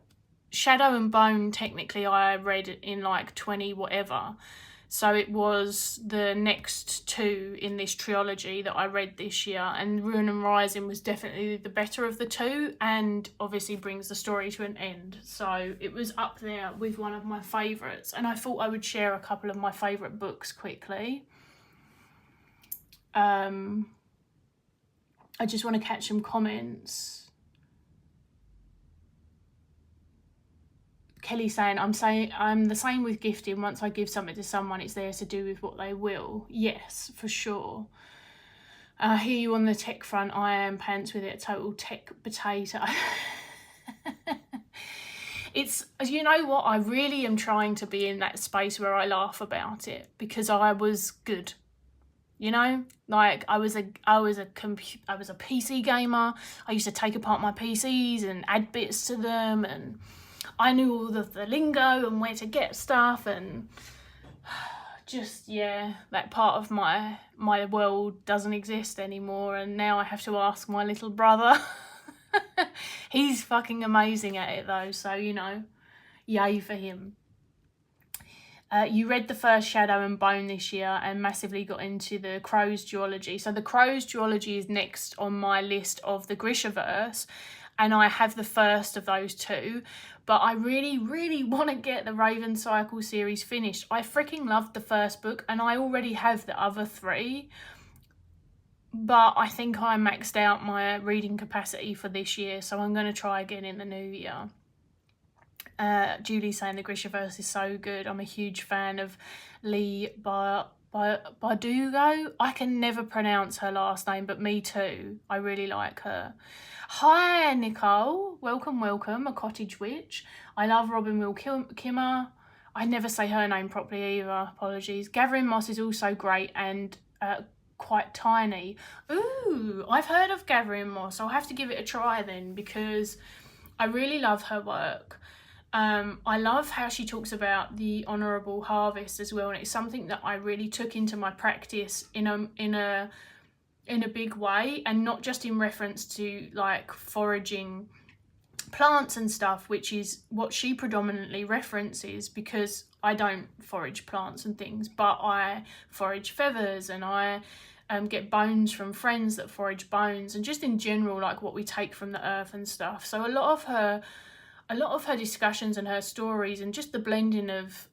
Shadow and Bone, technically I read in like 20 whatever. So it was the next two in this trilogy that I read this year, and Ruin and Rising was definitely the better of the two, and obviously brings the story to an end. So it was up there with one of my favourites, and I thought I would share a couple of my favourite books quickly. I just want to catch some comments. Kelly saying, I'm the same with gifting. Once I give something to someone, it's theirs to do with what they will. Yes, for sure. I hear you on the tech front. I am pants with it, a total tech potato. It's, you know what, I really am trying to be in that space where I laugh about it, because I was good. You know, like I was a PC gamer. I used to take apart my PCs and add bits to them, and I knew all of the lingo and where to get stuff, and just, yeah, that part of my world doesn't exist anymore, and now I have to ask my little brother. He's fucking amazing at it though, so, you know, yay for him. You read the first Shadow and Bone this year and massively got into the Crow's duology. So the Crow's duology is next on my list of the 𝗳𝗺𝗁𝗃, and I have the first of those two. But I really, really want to get the Raven Cycle series finished. I freaking loved the first book, and I already have the other three. But I think I maxed out my reading capacity for this year, so I'm going to try again in the new year. Julie's saying the 𝗳𝗺𝗁𝗃 is so good. I'm a huge fan of 𝗵𝘁𝗍𝗄𝗏. I can never pronounce her last name, but me too. I really like her. Hi, Nicole. Welcome, welcome. A cottage witch. I love 𝗵𝘁𝗀𝗃𝗏. I never say her name properly either. Apologies. Gathering Moss is also great and quite tiny. Ooh, I've heard of Gathering Moss. I'll have to give it a try then, because I really love her work. I love how she talks about the honourable harvest as well, and it's something that I really took into my practice in a big way, and not just in reference to like foraging plants and stuff, which is what she predominantly references, because I don't forage plants and things, but I forage feathers, and I get bones from friends that forage bones, and just in general like what we take from the earth and stuff. So a lot of her discussions and her stories, and just the blending of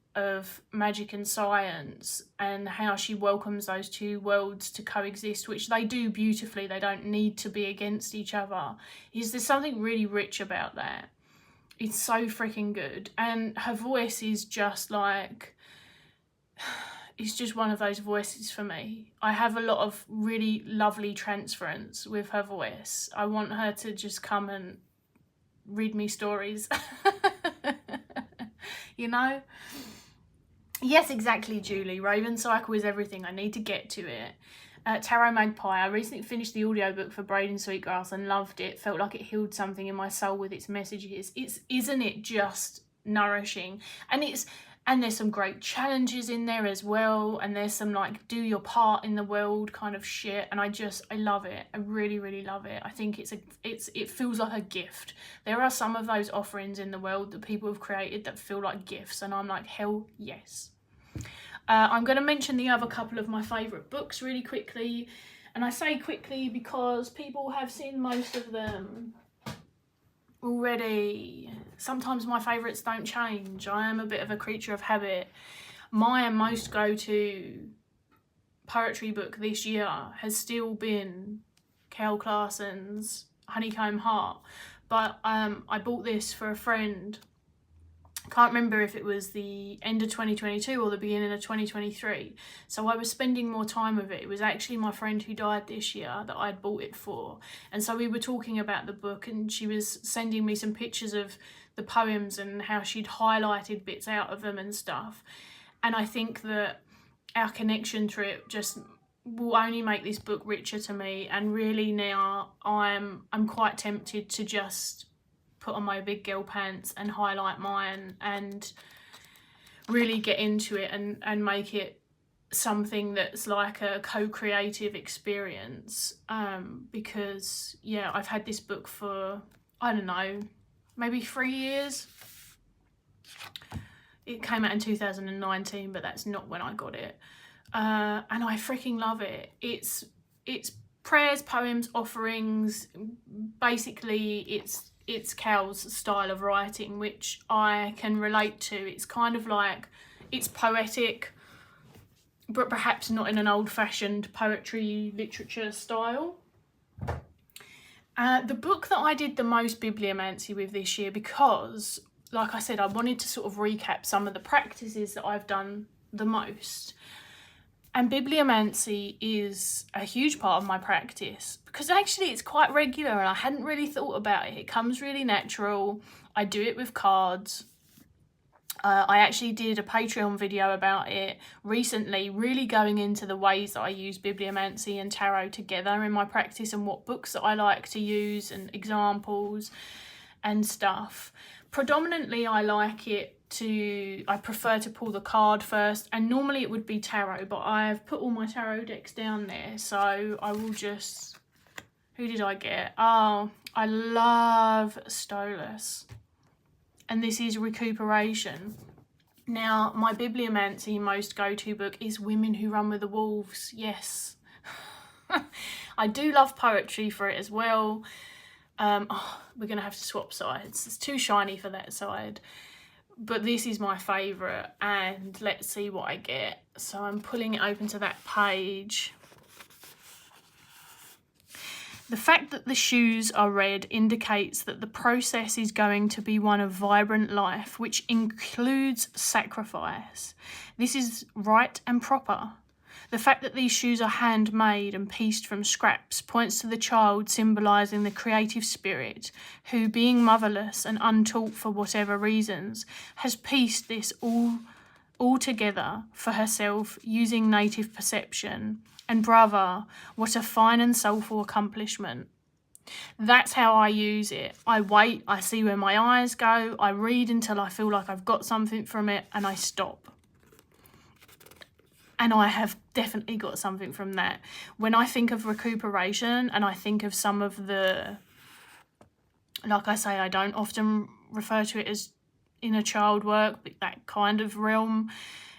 magic and science, and how she welcomes those two worlds to coexist, which they do beautifully. They don't need to be against each other. There's something really rich about that. It's so freaking good. And her voice is just like, it's just one of those voices for me. I have a lot of really lovely transference with her voice. I want her to just come and read me stories. You know? Yes, exactly, Julie. Raven Cycle is everything. I need to get to it. Tarot Magpie. I recently finished the audiobook for Braiding Sweetgrass and loved it. Felt like it healed something in my soul with its messages. Isn't it just nourishing? And there's some great challenges in there as well. And there's some like do your part in the world kind of shit. And I love it. I really, really love it. I think it feels like a gift. There are some of those offerings in the world that people have created that feel like gifts. And I'm like, hell yes. I'm going to mention the other couple of my favourite books really quickly. And I say quickly because people have seen most of them already. Sometimes my favourites don't change. I am a bit of a creature of habit. My most go-to poetry book this year has still been Kel Clarson's Honeycomb Heart. But I bought this for a friend. Can't remember if it was the end of 2022 or the beginning of 2023. So I was spending more time with it. It was actually my friend who died this year that I'd bought it for. And so we were talking about the book and she was sending me some pictures of the poems and how she'd highlighted bits out of them and stuff. And I think that our connection through it just will only make this book richer to me. And really now I'm quite tempted to just put on my big girl pants and highlight mine and really get into it and make it something that's like a co-creative experience, because yeah, I've had this book for, I don't know, maybe 3 years. It came out in 2019, but that's not when I got it, and I freaking love it. It's prayers, poems, offerings. Basically it's Cal's style of writing, which I can relate to. It's kind of like, it's poetic, but perhaps not in an old-fashioned poetry literature style. The book that I did the most bibliomancy with this year, because, like I said, I wanted to sort of recap some of the practices that I've done the most. And bibliomancy is a huge part of my practice because actually it's quite regular and I hadn't really thought about it. It comes really natural. I do it with cards. I actually did a Patreon video about it recently, really going into the ways that I use bibliomancy and tarot together in my practice and what books that I like to use and examples and stuff. Predominantly I prefer to pull the card first, and normally it would be tarot, but I've put all my tarot decks down there, so I will just, who did I get? Oh, I love Stolas, and this is Recuperation. Now, my bibliomancy most go-to book is Women Who Run with the Wolves. Yes. I do love poetry for it as well. We're gonna have to swap sides. It's too shiny for that side. But this is my favourite, and let's see what I get. So I'm pulling it open to that page. The fact that the shoes are red indicates that the process is going to be one of vibrant life, which includes sacrifice. This is right and proper. The fact that these shoes are handmade and pieced from scraps points to the child symbolising the creative spirit who, being motherless and untaught for whatever reasons, has pieced this all together for herself using native perception. And brava, what a fine and soulful accomplishment. That's how I use it. I wait, I see where my eyes go, I read until I feel like I've got something from it, and I stop. And I have definitely got something from that. When I think of recuperation and I think of some of the, like I say, I don't often refer to it as inner child work, but that kind of realm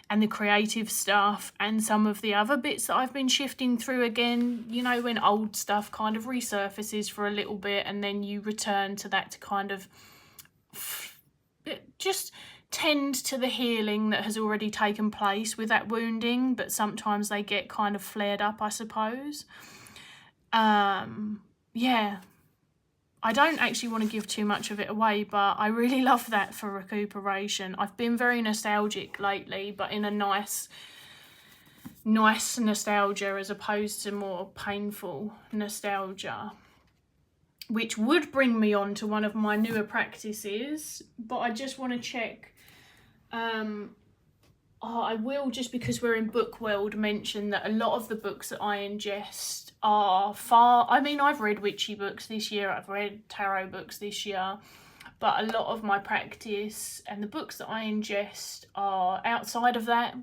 and the creative stuff and some of the other bits that I've been shifting through again, you know, when old stuff kind of resurfaces for a little bit and then you return to that to kind of just tend to the healing that has already taken place with that wounding, but sometimes they get kind of flared up, I suppose. Yeah, I don't actually want to give too much of it away, but I really love that for recuperation. I've been very nostalgic lately, but in a nice nostalgia as opposed to more painful nostalgia, which would bring me on to one of my newer practices, but I just want to check. I will, just because we're in book world, mention that a lot of the books that I ingest are I've read witchy books this year, I've read tarot books this year, but a lot of my practice and the books that I ingest are outside of that.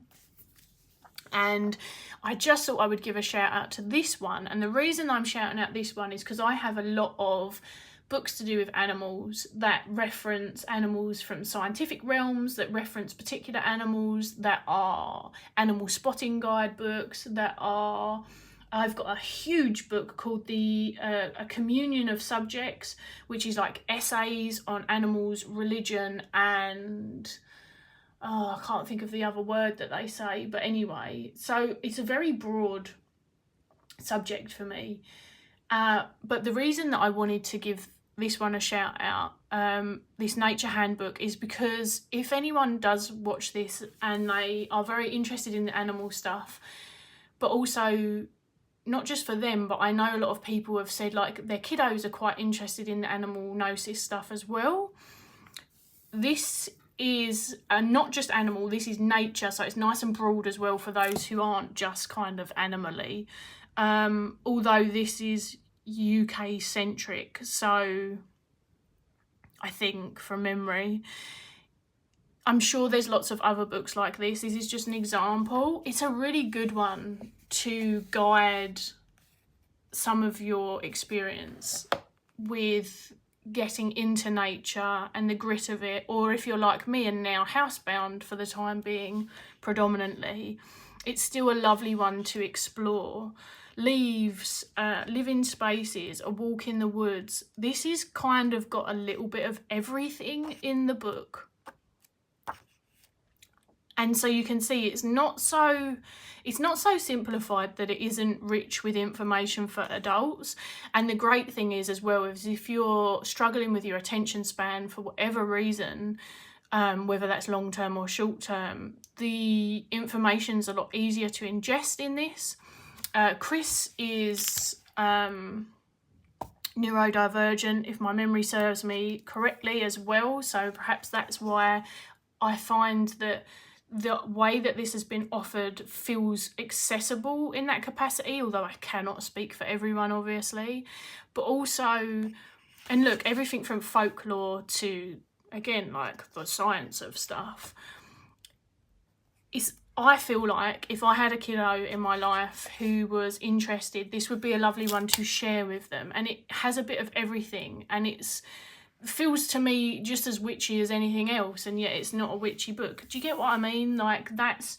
And I just thought I would give a shout out to this one. And the reason I'm shouting out this one is because I have a lot of books to do with animals that reference animals from scientific realms, that reference particular animals, that are animal spotting guide books, I've got a huge book called A Communion of Subjects, which is like essays on animals, religion, and I can't think of the other word that they say, but anyway, so it's a very broad subject for me. But the reason that I wanted to give this one a shout out, this nature handbook, is because if anyone does watch this and they are very interested in the animal stuff, but also not just for them, but I know a lot of people have said like their kiddos are quite interested in the animal gnosis stuff as well. This is not just animal, this is nature, so it's nice and broad as well for those who aren't just kind of animally, although this is UK centric, so I think from memory. I'm sure there's lots of other books like this. This is just an example. It's a really good one to guide some of your experience with getting into nature and the grit of it, or if you're like me and now housebound for the time being predominantly, it's still a lovely one to explore. Leaves, living spaces, a walk in the woods. This is kind of got a little bit of everything in the book. And so you can see it's not so simplified that it isn't rich with information for adults. And the great thing is as well, is if you're struggling with your attention span for whatever reason, whether that's long term or short term, the information's a lot easier to ingest in this. Chris is neurodivergent, if my memory serves me correctly as well, so perhaps that's why I find that the way that this has been offered feels accessible in that capacity, although I cannot speak for everyone obviously. But also, and look, everything from folklore to, again, like the science of stuff, I feel like if I had a kiddo in my life who was interested, this would be a lovely one to share with them. And it has a bit of everything, and it feels to me just as witchy as anything else, and yet it's not a witchy book. Do you get what I mean? Like that's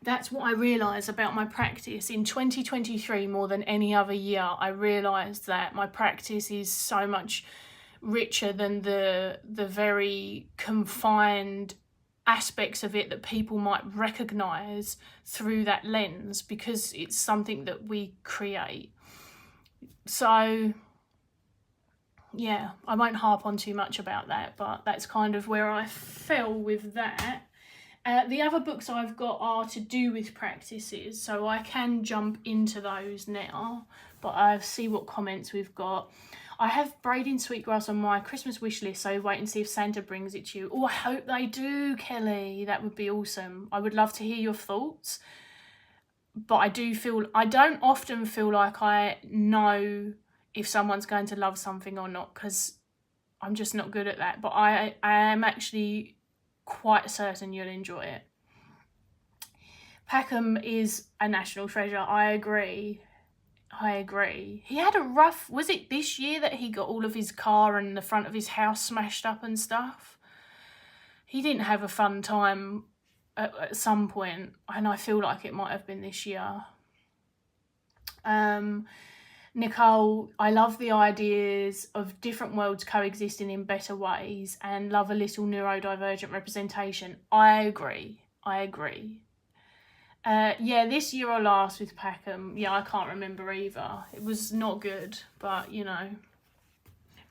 what I realise about my practice in 2023 more than any other year. I realised that my practice is so much richer than the very confined aspects of it that people might recognise through that lens, because it's something that we create. So yeah, I won't harp on too much about that, but that's kind of where I fell with that. The other books I've got are to do with practices, so I can jump into those now, but I'll see what comments we've got. I have braiding sweetgrass on my Christmas wish list, so wait and see if Santa brings it to you. Oh, I hope they do, Kelly. That would be awesome. I would love to hear your thoughts. But I don't often feel like I know if someone's going to love something or not, because I'm just not good at that. But I am actually quite certain you'll enjoy it. Packham is a national treasure. I agree. He had a rough, was it this year that he got all of his car and the front of his house smashed up and stuff? He didn't have a fun time at some point, and I feel like it might have been this year. Nicole, I love the ideas of different worlds coexisting in better ways and love a little neurodivergent representation. I agree. Yeah, this year or last with Packham, yeah, I can't remember either. It was not good, but you know.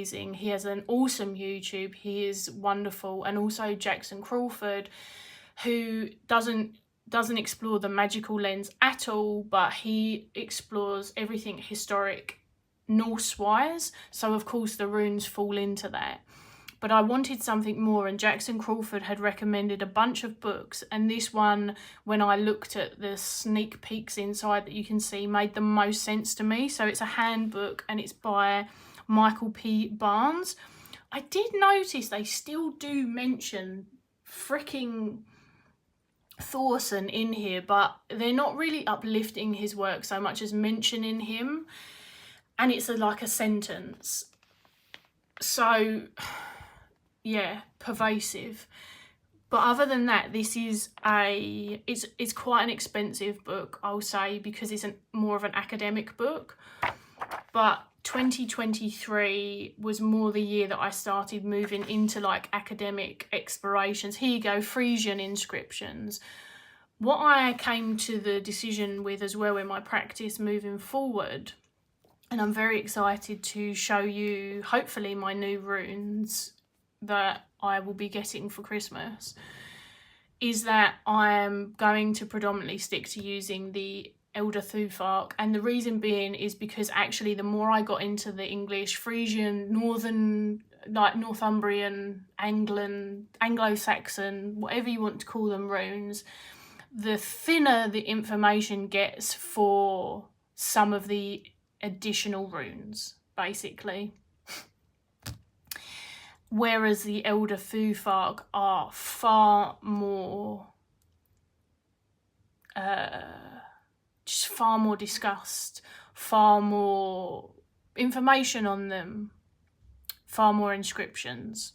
amazing. He has an awesome YouTube. He is wonderful. And also Jackson Crawford, who doesn't explore the magical lens at all, but he explores everything historic Norse-wise. So of course the runes fall into that. But I wanted something more, and Jackson Crawford had recommended a bunch of books, and this one, when I looked at the sneak peeks inside that you can see, made the most sense to me. So it's a handbook, and it's by Michael P. Barnes. I did notice they still do mention freaking 𝗵𝘁𝗁 in here, but they're not really uplifting his work so much as mentioning him, and it's like a sentence. So yeah, pervasive. But other than that, this is it's quite an expensive book, I'll say, because it's more of an academic book. But 2023 was more the year that I started moving into like academic explorations. Here you go, Frisian inscriptions. What I came to the decision with as well in my practice moving forward, and I'm very excited to show you hopefully my new runes that I will be getting for Christmas, is that I am going to predominantly stick to using the 𝗬𝗺𝗺𝗺𝗺, and the reason being is because actually the more I got into the English, Frisian, Northern, like Northumbrian, Anglo-Saxon, whatever you want to call them, runes, the thinner the information gets for some of the additional runes, basically. Whereas the 𝗬𝗺𝗺𝗺𝗺 are far more, just far more discussed, far more information on them, far more inscriptions.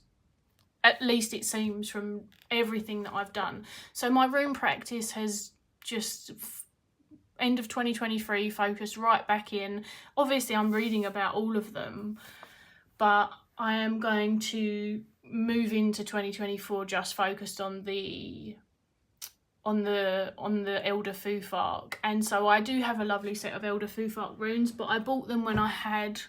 At least it seems from everything that I've done. So my rune practice has just, end of 2023, focused right back in. Obviously I'm reading about all of them, but I am going to move into 2024 just focused on the 𝗬𝗺𝗺𝗺𝗺. And so I do have a lovely set of 𝗬𝗺𝗺𝗺𝗺 runes, but I bought them when I had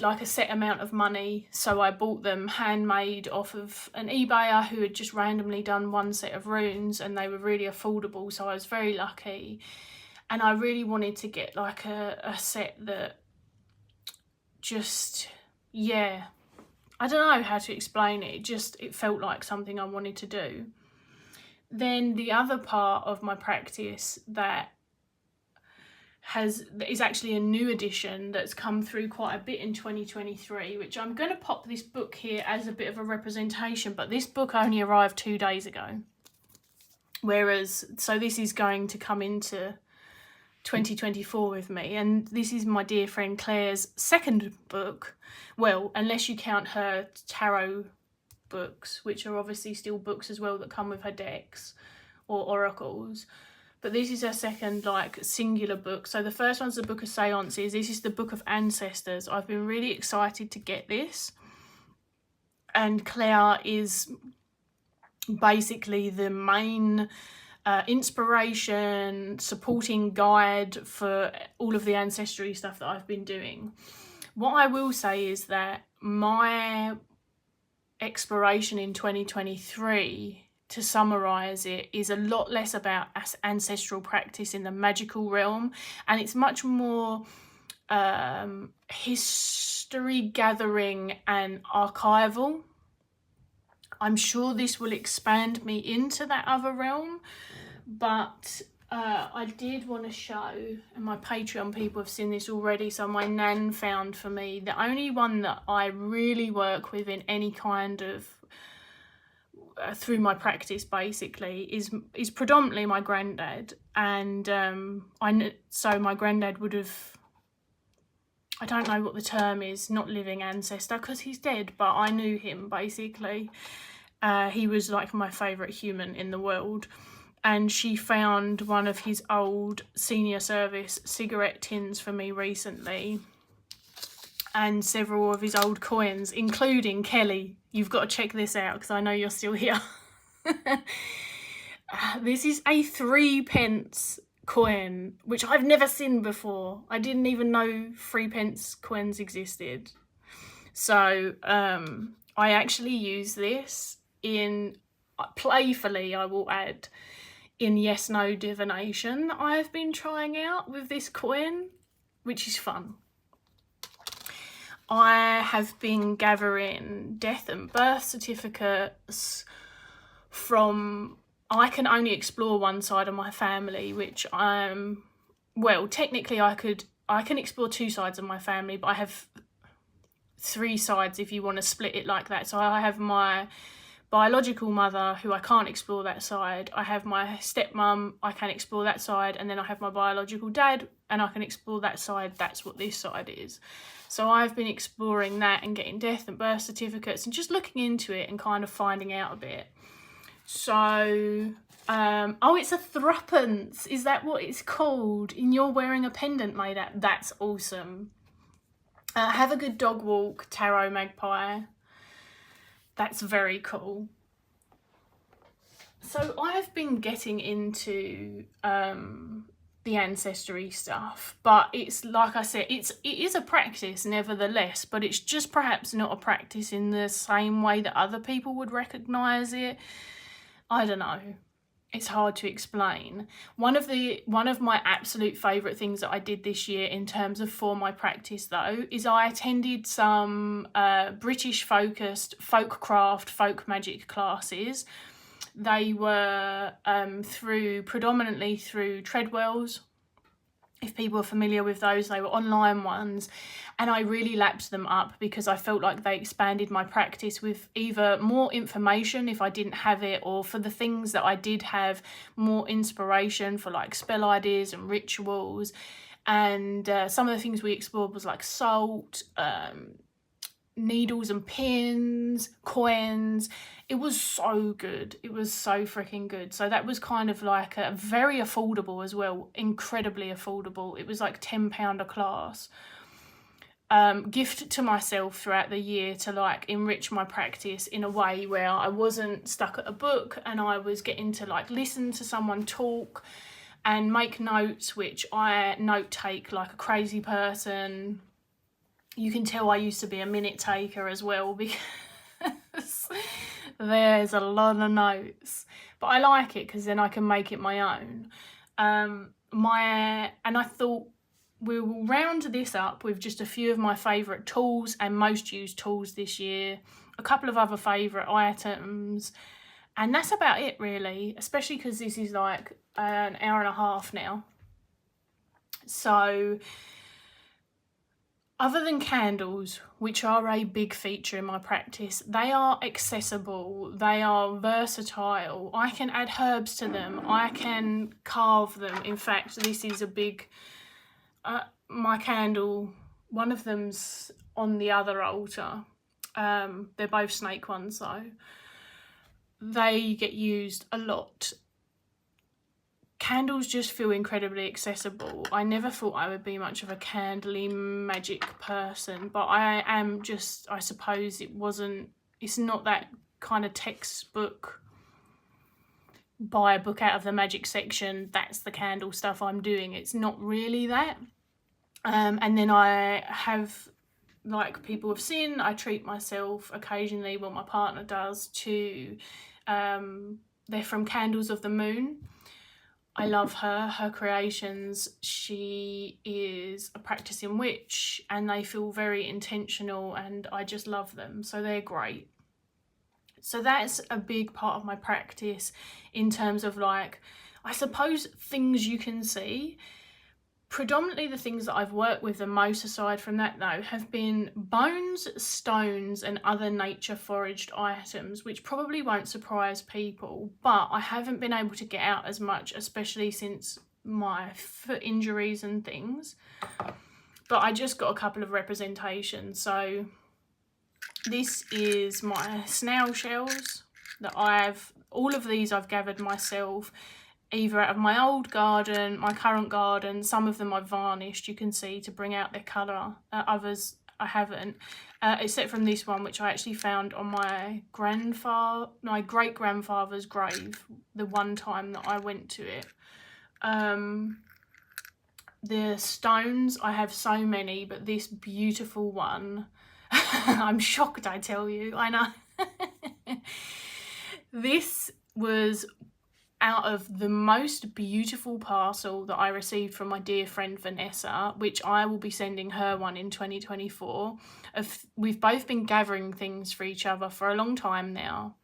like a set amount of money, so I bought them handmade off of an eBayer who had just randomly done one set of runes, and they were really affordable, so I was very lucky. And I really wanted to get like a set that just, yeah, I don't know how to explain it. It felt like something I wanted to do. Then the other part of my practice that is actually a new addition that's come through quite a bit in 2023, which I'm going to pop this book here as a bit of a representation, but this book only arrived 2 days ago. So this is going to come into 2024 with me, and this is my dear friend Claire's second book. Well, unless you count her tarot books, which are obviously still books as well that come with her decks or oracles. But this is her second like singular book. So the first one's the Book of Seances. This is the Book of Ancestors. I've been really excited to get this. And Claire is basically the main inspiration, supporting guide for all of the ancestry stuff that I've been doing. What I will say is that my exploration in 2023, to summarise it, is a lot less about ancestral practice in the magical realm, and it's much more history gathering and archival. I'm sure this will expand me into that other realm, but I did want to show, and my Patreon people have seen this already, so my nan found for me the only one that I really work with in any kind of through my practice basically is predominantly my granddad. And so my granddad would have, I don't know what the term is, not living ancestor because he's dead, but I knew him basically. He was like my favourite human in the world. And she found one of his old senior service cigarette tins for me recently, and several of his old coins, including Kelly. You've got to check this out because I know you're still here. This is a 3p coin, which I've never seen before. I didn't even know 3p coins existed. So I actually use this in, playfully I will add, in yes/no divination that I have been trying out with this coin, which is fun. I have been gathering death and birth certificates from, I can only explore one side of my family, which well, technically I could I can explore 2 sides of my family, but I have 3 sides if you want to split it like that. So I have my biological mother, who I can't explore that side. I have my stepmom, I can explore that side. And then I have my biological dad, and I can explore that side. That's what this side is. So I've been exploring that and getting death and birth certificates and just looking into it and kind of finding out a bit. So, oh, it's a threepence. Is that what it's called? And you're wearing a pendant made out. That's awesome. Have a good dog walk, 𝗬𝗁𝗍𝗍. That's very cool. So I've been getting into the ancestry stuff, but it's like I said, it is a practice nevertheless, but it's just perhaps not a practice in the same way that other people would recognize it. I don't know. It's hard to explain. One of my absolute favourite things that I did this year in terms of for my practice though, is I attended some British focused folkcraft, folk magic classes. They were predominantly through Treadwells. If people are familiar with those, they were online ones, and I really lapped them up because I felt like they expanded my practice with either more information if I didn't have it, or for the things that I did have, more inspiration for like spell ideas and rituals. And some of the things we explored was like salt, needles and pins, coins. It was so good. It was so freaking good. So that was kind of like a very affordable as well, incredibly affordable. It was like £10 a class. Gift to myself throughout the year to like enrich my practice in a way where I wasn't stuck at a book, and I was getting to like listen to someone talk and make notes, which I note take like a crazy person. You can tell I used to be a minute taker as well, because there's a lot of notes, but I like it because then I can make it my own. And I thought we'll round this up with just a few of my favourite tools and most used tools this year, a couple of other favourite items, and that's about it really, especially because this is like an hour and a half now. So other than candles, which are a big feature in my practice, they are accessible, they are versatile. I can add herbs to them, I can carve them. In fact, this is a big, my candle, one of them's on the other altar. They're both snake ones though. They get used a lot. Candles just feel incredibly accessible. I never thought I would be much of a candly magic person, but I am just, I suppose it's not that kind of textbook, buy a book out of the magic section, that's the candle stuff I'm doing. It's not really that. And then I have, like people have seen, I treat myself occasionally, well my partner does, to, they're from Candles of the Moon. I love her creations. She is a practicing witch and they feel very intentional and I just love them. So they're great. So that's a big part of my practice in terms of like, I suppose things you can see. Predominantly the things that I've worked with the most aside from that though have been bones, stones and other nature foraged items, which probably won't surprise people, but I haven't been able to get out as much, especially since my foot injuries and things. But I just got a couple of representations. So this is my snail shells that all of these I've gathered myself, either out of my old garden, my current garden. Some of them I've varnished, you can see, to bring out their colour. Others I haven't, except from this one, which I actually found on my great-grandfather's grave the one time that I went to it. The stones, I have so many, but this beautiful one, I'm shocked, I tell you, I know. This was out of the most beautiful parcel that I received from my dear friend Vanessa, which I will be sending her one in 2024. We've both been gathering things for each other for a long time now,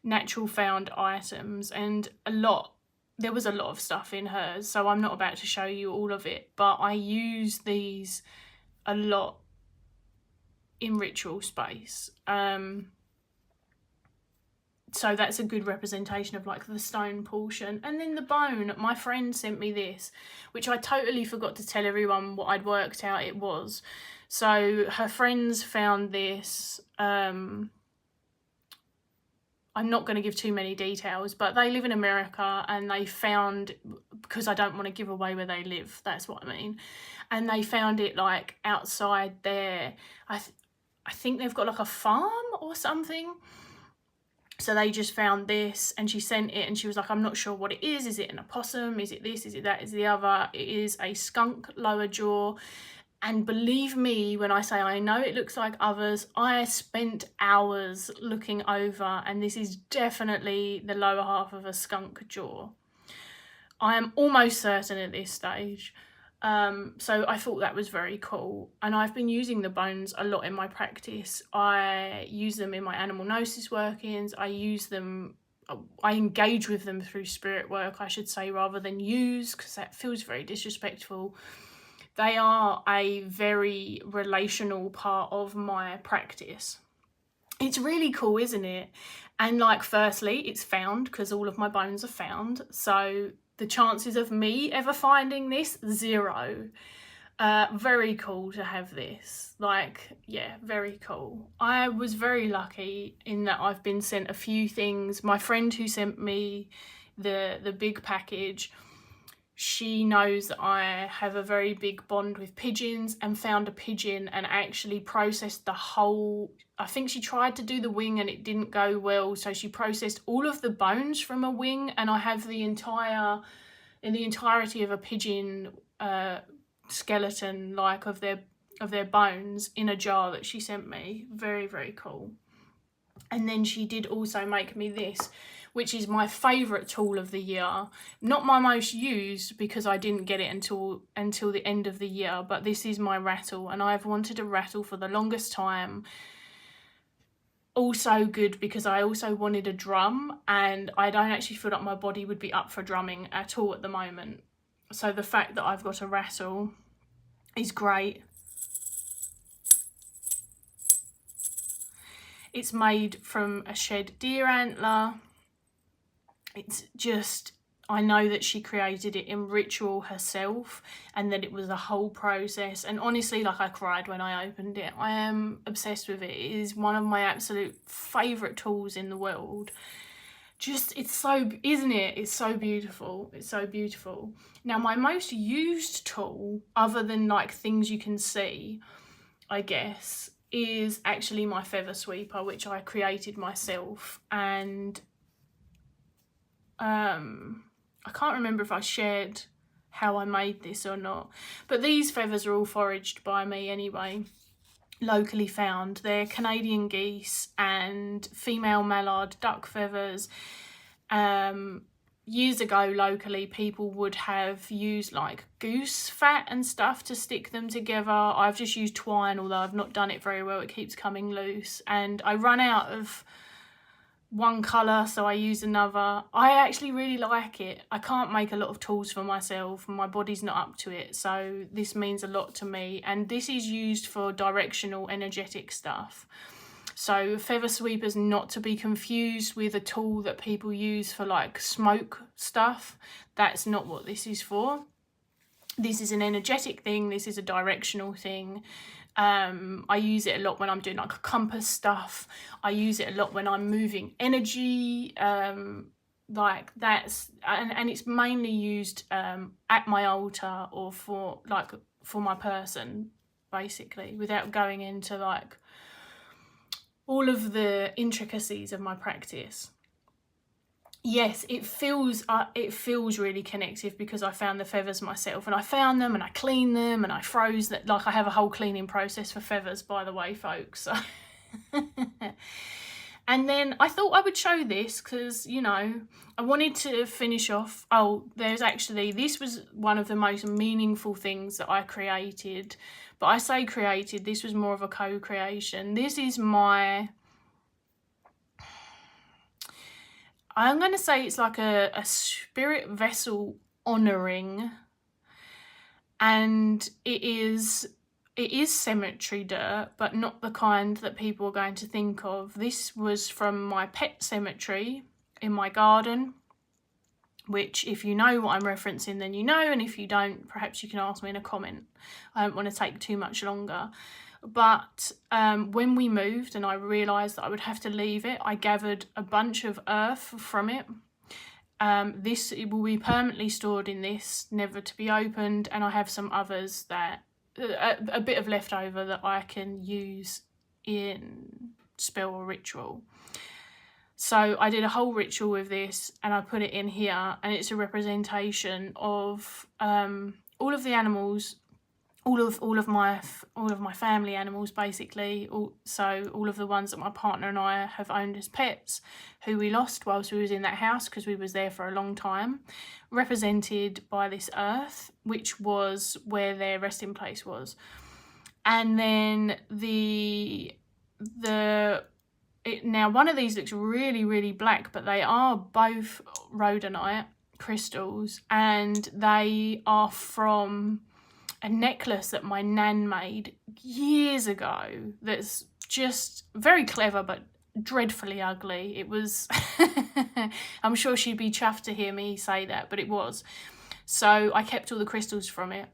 natural found items, and a lot there was a lot of stuff in hers, so I'm not about to show you all of it, but I use these a lot in ritual space. So that's a good representation of like the stone portion. And then the bone, my friend sent me this, which I totally forgot to tell everyone what I'd worked out it was. So her friends found this, I'm not going to give too many details, but they live in America, and they found, because I don't want to give away where they live, that's what I mean, and they found it like outside there. I think they've got like a farm or something. So they just found this, and she sent it, and she was like, I'm not sure what it is. Is it an opossum? Is it this? Is it that? Is it the other? It is a skunk lower jaw. And believe me when I say I know it looks like others, I spent hours looking over, and this is definitely the lower half of a skunk jaw. I am almost certain at this stage. So I thought that was very cool, and I've been using the bones a lot in my practice. I use them in my animal gnosis workings. I engage with them through spirit work, I should say, rather than use, because that feels very disrespectful. They are a very relational part of my practice. It's really cool, isn't it? And like, firstly, it's found, because all of my bones are found, so the chances of me ever finding this, 0. Very cool to have this. Like, yeah, very cool. I was very lucky in that I've been sent a few things. My friend who sent me the big package, she knows that I have a very big bond with pigeons, and found a pigeon and actually processed the whole, I think she tried to do the wing and it didn't go well, so she processed all of the bones from a wing, and I have the entirety of a pigeon skeleton, like of their bones, in a jar that she sent me. Very, very cool. And then she did also make me this, which is my favourite tool of the year. Not my most used, because I didn't get it until the end of the year, but this is my rattle, and I've wanted a rattle for the longest time. Also good because I also wanted a drum, and I don't actually feel like my body would be up for drumming at all at the moment. So the fact that I've got a rattle is great. It's made from a shed deer antler. It's just, I know that she created it in ritual herself, and that it was a whole process. And honestly, like, I cried when I opened it. I am obsessed with it. It is one of my absolute favourite tools in the world. Just, it's so, isn't it? It's so beautiful. It's so beautiful. Now, my most used tool, other than like things you can see, I guess, is actually my 𝗤𝘂𝗿𝗄𝗆, which I created myself. And I can't remember if I shared how I made this or not, but these feathers are all foraged by me anyway, locally found. They're Canadian geese and female mallard duck feathers. Years ago, locally, people would have used like goose fat and stuff to stick them together. I've just used twine, although I've not done it very well. It keeps coming loose, and I run out of one colour, so I use another. I actually really like it. I can't make a lot of tools for myself, my body's not up to it, so this means a lot to me. And this is used for directional energetic stuff. So 𝗤𝘂𝗿𝗄𝗆 is not to be confused with a tool that people use for like smoke stuff. That's not what this is for. This is an energetic thing. This is a directional thing. I use it a lot when I'm doing like compass stuff. I use it a lot when I'm moving energy. Like that's, and it's mainly used at my altar, or for my person, basically, without going into like all of the intricacies of my practice. Yes, it feels really connective, because I found the feathers myself, and I found them and I cleaned them and I froze that. Like, I have a whole cleaning process for feathers, by the way, folks. So and then I thought I would show this because, you know, I wanted to finish off. Oh, this was one of the most meaningful things that I created. But I say created, this was more of a co-creation. This is my, I'm going to say it's like a spirit vessel honouring, and it is cemetery dirt, but not the kind that people are going to think of. This was from my pet cemetery in my garden, which if you know what I'm referencing, then you know, and if you don't, perhaps you can ask me in a comment. I don't want to take too much longer. But when we moved and I realised that I would have to leave it, I gathered a bunch of earth from it. It will be permanently stored in this, never to be opened, and I have some others that a bit of leftover that I can use in spell or ritual. So I did a whole ritual with this and I put it in here, and it's a representation of all of the animals, all of my family animals basically. So all of the ones that my partner and I have owned as pets, who we lost whilst we was in that house because we was there for a long time, represented by this earth, which was where their resting place was. And then now one of these looks really, really black, but they are both rhodonite crystals, and they are from a necklace that my nan made years ago that's just very clever but dreadfully ugly. It was I'm sure she'd be chuffed to hear me say that, but it was. So I kept all the crystals from it,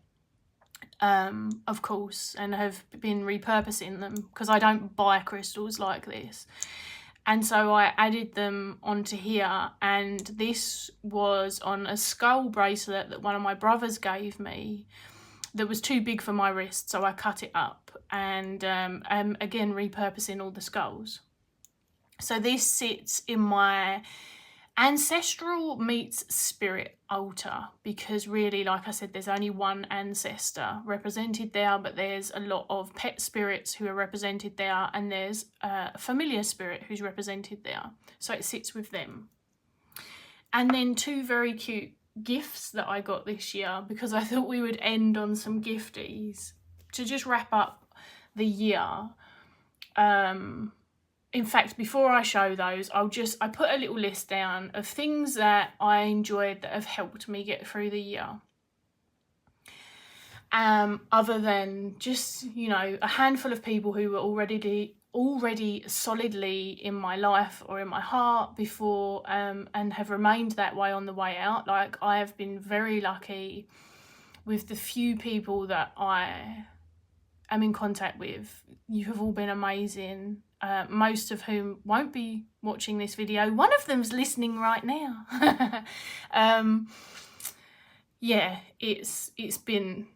of course, and have been repurposing them because I don't buy crystals like this. And so I added them onto here, and this was on a skull bracelet that one of my brothers gave me that was too big for my wrist, so I cut it up, and again repurposing all the skulls. So this sits in my ancestral meets spirit altar, because really, like I said, there's only one ancestor represented there, but there's a lot of pet spirits who are represented there, and there's a familiar spirit who's represented there, so it sits with them. And then two very cute gifts that I got this year, because I thought we would end on some gifties to just wrap up the year. In fact, before I show those, I put a little list down of things that I enjoyed that have helped me get through the year. Other than just, you know, a handful of people who were already solidly in my life or in my heart before, and have remained that way on the way out. Like, I have been very lucky with the few people that I am in contact with. You have all been amazing. Most of whom won't be watching this video. One of them's listening right now. Yeah, it's been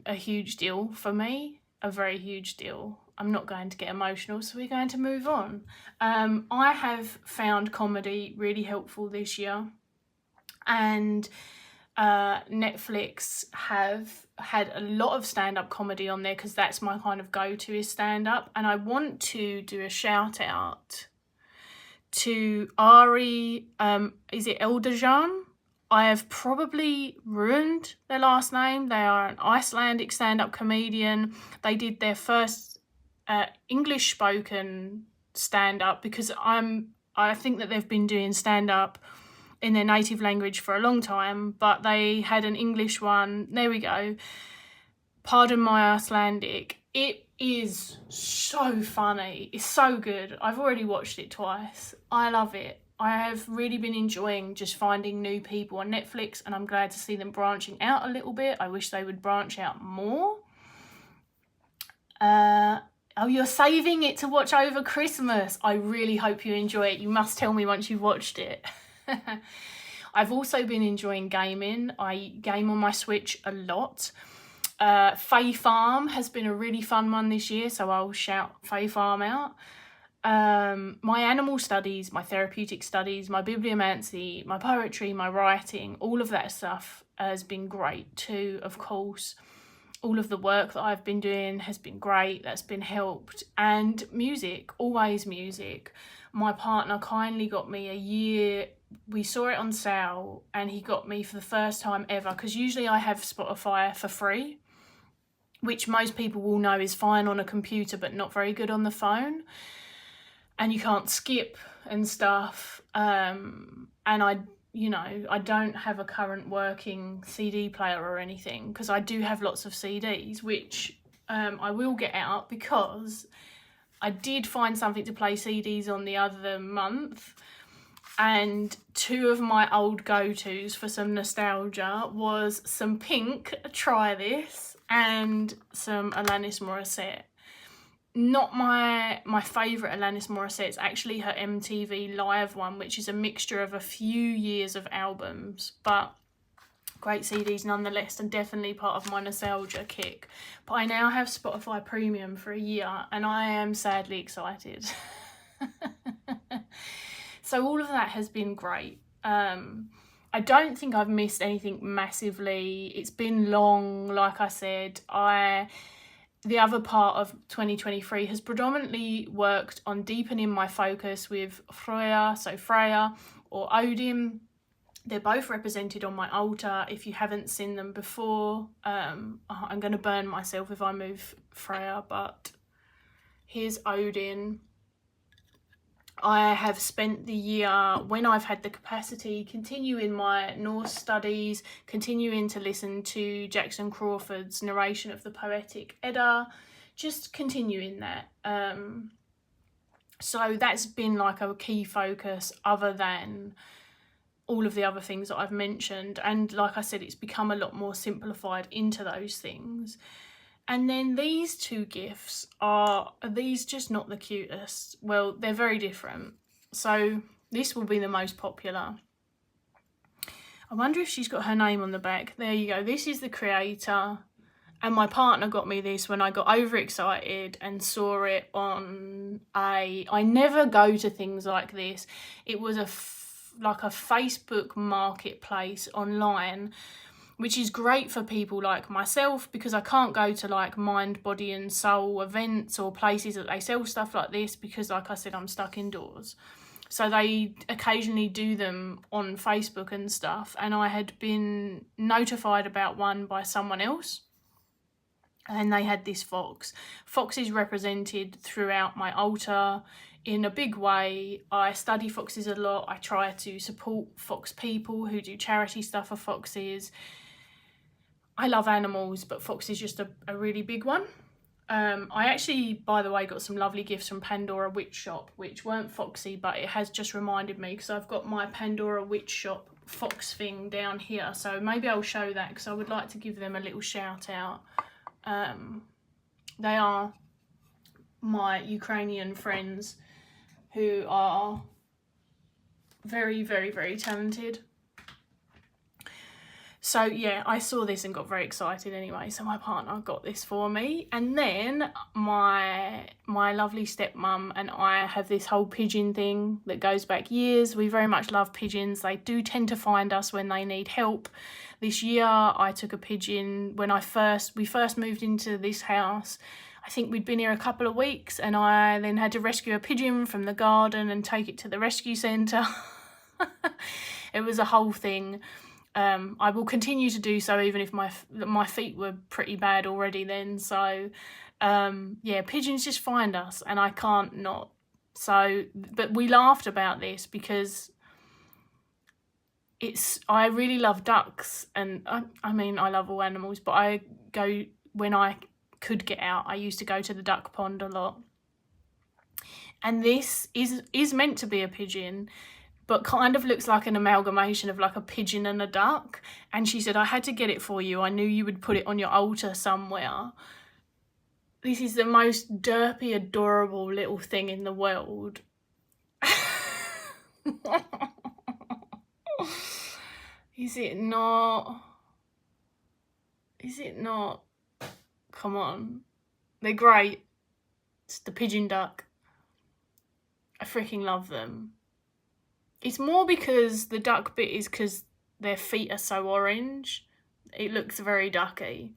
a huge deal for me, a very huge deal. I'm not going to get emotional, so we're going to move on. I have found comedy really helpful this year, and Netflix have had a lot of stand-up comedy on there, because that's my kind of go-to is stand-up. And I want to do a shout out to 𝗪𝗿𝗍𝗂. I have probably ruined their last name. They are an Icelandic stand-up comedian. They did their first English spoken stand-up, because I think that they've been doing stand-up in their native language for a long time, but they had an English one. There we go. Pardon my Icelandic. It is so funny. It's so good. I've already watched it twice. I love it. I have really been enjoying just finding new people on Netflix, and I'm glad to see them branching out a little bit. I wish they would branch out more. Oh, you're saving it to watch over Christmas. I really hope you enjoy it. You must tell me once you've watched it. I've also been enjoying gaming. I game on my Switch a lot. Fae Farm has been a really fun one this year, so I'll shout Fae Farm out. My animal studies, my therapeutic studies, my bibliomancy, my poetry, my writing, all of that stuff has been great too, of course. All of the work that I've been doing has been great. That's been helped. And music, always music. My partner kindly got me a year. We saw it on sale, and he got me for the first time ever, because usually I have Spotify for free, which most people will know is fine on a computer but not very good on the phone, and you can't skip and stuff, and I don't have a current working CD player or anything, because I do have lots of CDs, which I will get out, because I did find something to play CDs on the other month, and two of my old go-tos for some nostalgia was some Pink, Try This, and some Alanis Morissette. Not my favourite Alanis Morissette, it's actually her MTV Live one, which is a mixture of a few years of albums, but great CDs nonetheless, and definitely part of my nostalgia kick. But I now have Spotify Premium for a year, and I am sadly excited. So all of that has been great. I don't think I've missed anything massively. It's been long, like I said. The other part of 2023 has predominantly worked on deepening my focus with 𝗺ญ่, so Freya, or Odin. They're both represented on my altar. If you haven't seen them before, I'm going to burn myself if I move Freya, but here's Odin. I have spent the year, when I've had the capacity, continuing my Norse studies, continuing to listen to Jackson Crawford's narration of the poetic Edda, just continuing that. So that's been like a key focus, other than all of the other things that I've mentioned. And like I said, it's become a lot more simplified into those things. And then these two gifts are these just not the cutest? Well, they're very different. So this will be the most popular. I wonder if she's got her name on the back. There you go. This is the creator. And my partner got me this when I got overexcited and saw it on I never go to things like this. It was like a Facebook marketplace online, which is great for people like myself, because I can't go to like Mind, Body and Soul events or places that they sell stuff like this, because like I said, I'm stuck indoors. So they occasionally do them on Facebook and stuff, and I had been notified about one by someone else, and they had this fox. Fox is represented throughout my altar in a big way. I study foxes a lot. I try to support fox people who do charity stuff for foxes. I love animals, but fox is just a really big one. I actually, by the way, got some lovely gifts from Pandora Witch Shop, which weren't foxy, but it has just reminded me, because I've got my Pandora Witch Shop fox thing down here. So maybe I'll show that, because I would like to give them a little shout out. They are my Ukrainian friends who are very, very, very talented. So yeah, I saw this and got very excited anyway, so my partner got this for me. And then my lovely stepmum and I have this whole pigeon thing that goes back years. We very much love pigeons. They do tend to find us when they need help. This year I took a pigeon when we first moved into this house. I think we'd been here a couple of weeks, and I then had to rescue a pigeon from the garden and take it to the rescue centre. It was a whole thing. I will continue to do so, even if my feet were pretty bad already then. So yeah, pigeons just find us, and I can't not. So, but we laughed about this because I really love ducks, and I mean, I love all animals, but when I could get out, I used to go to the duck pond a lot. And this is meant to be a pigeon, but kind of looks like an amalgamation of like a pigeon and a duck. And she said, I had to get it for you. I knew you would put it on your altar somewhere. This is the most derpy, adorable little thing in the world. Is it not? Is it not? Come on. They're great. It's the pigeon duck. I freaking love them. It's more because the duck bit is because their feet are so orange. It looks very ducky.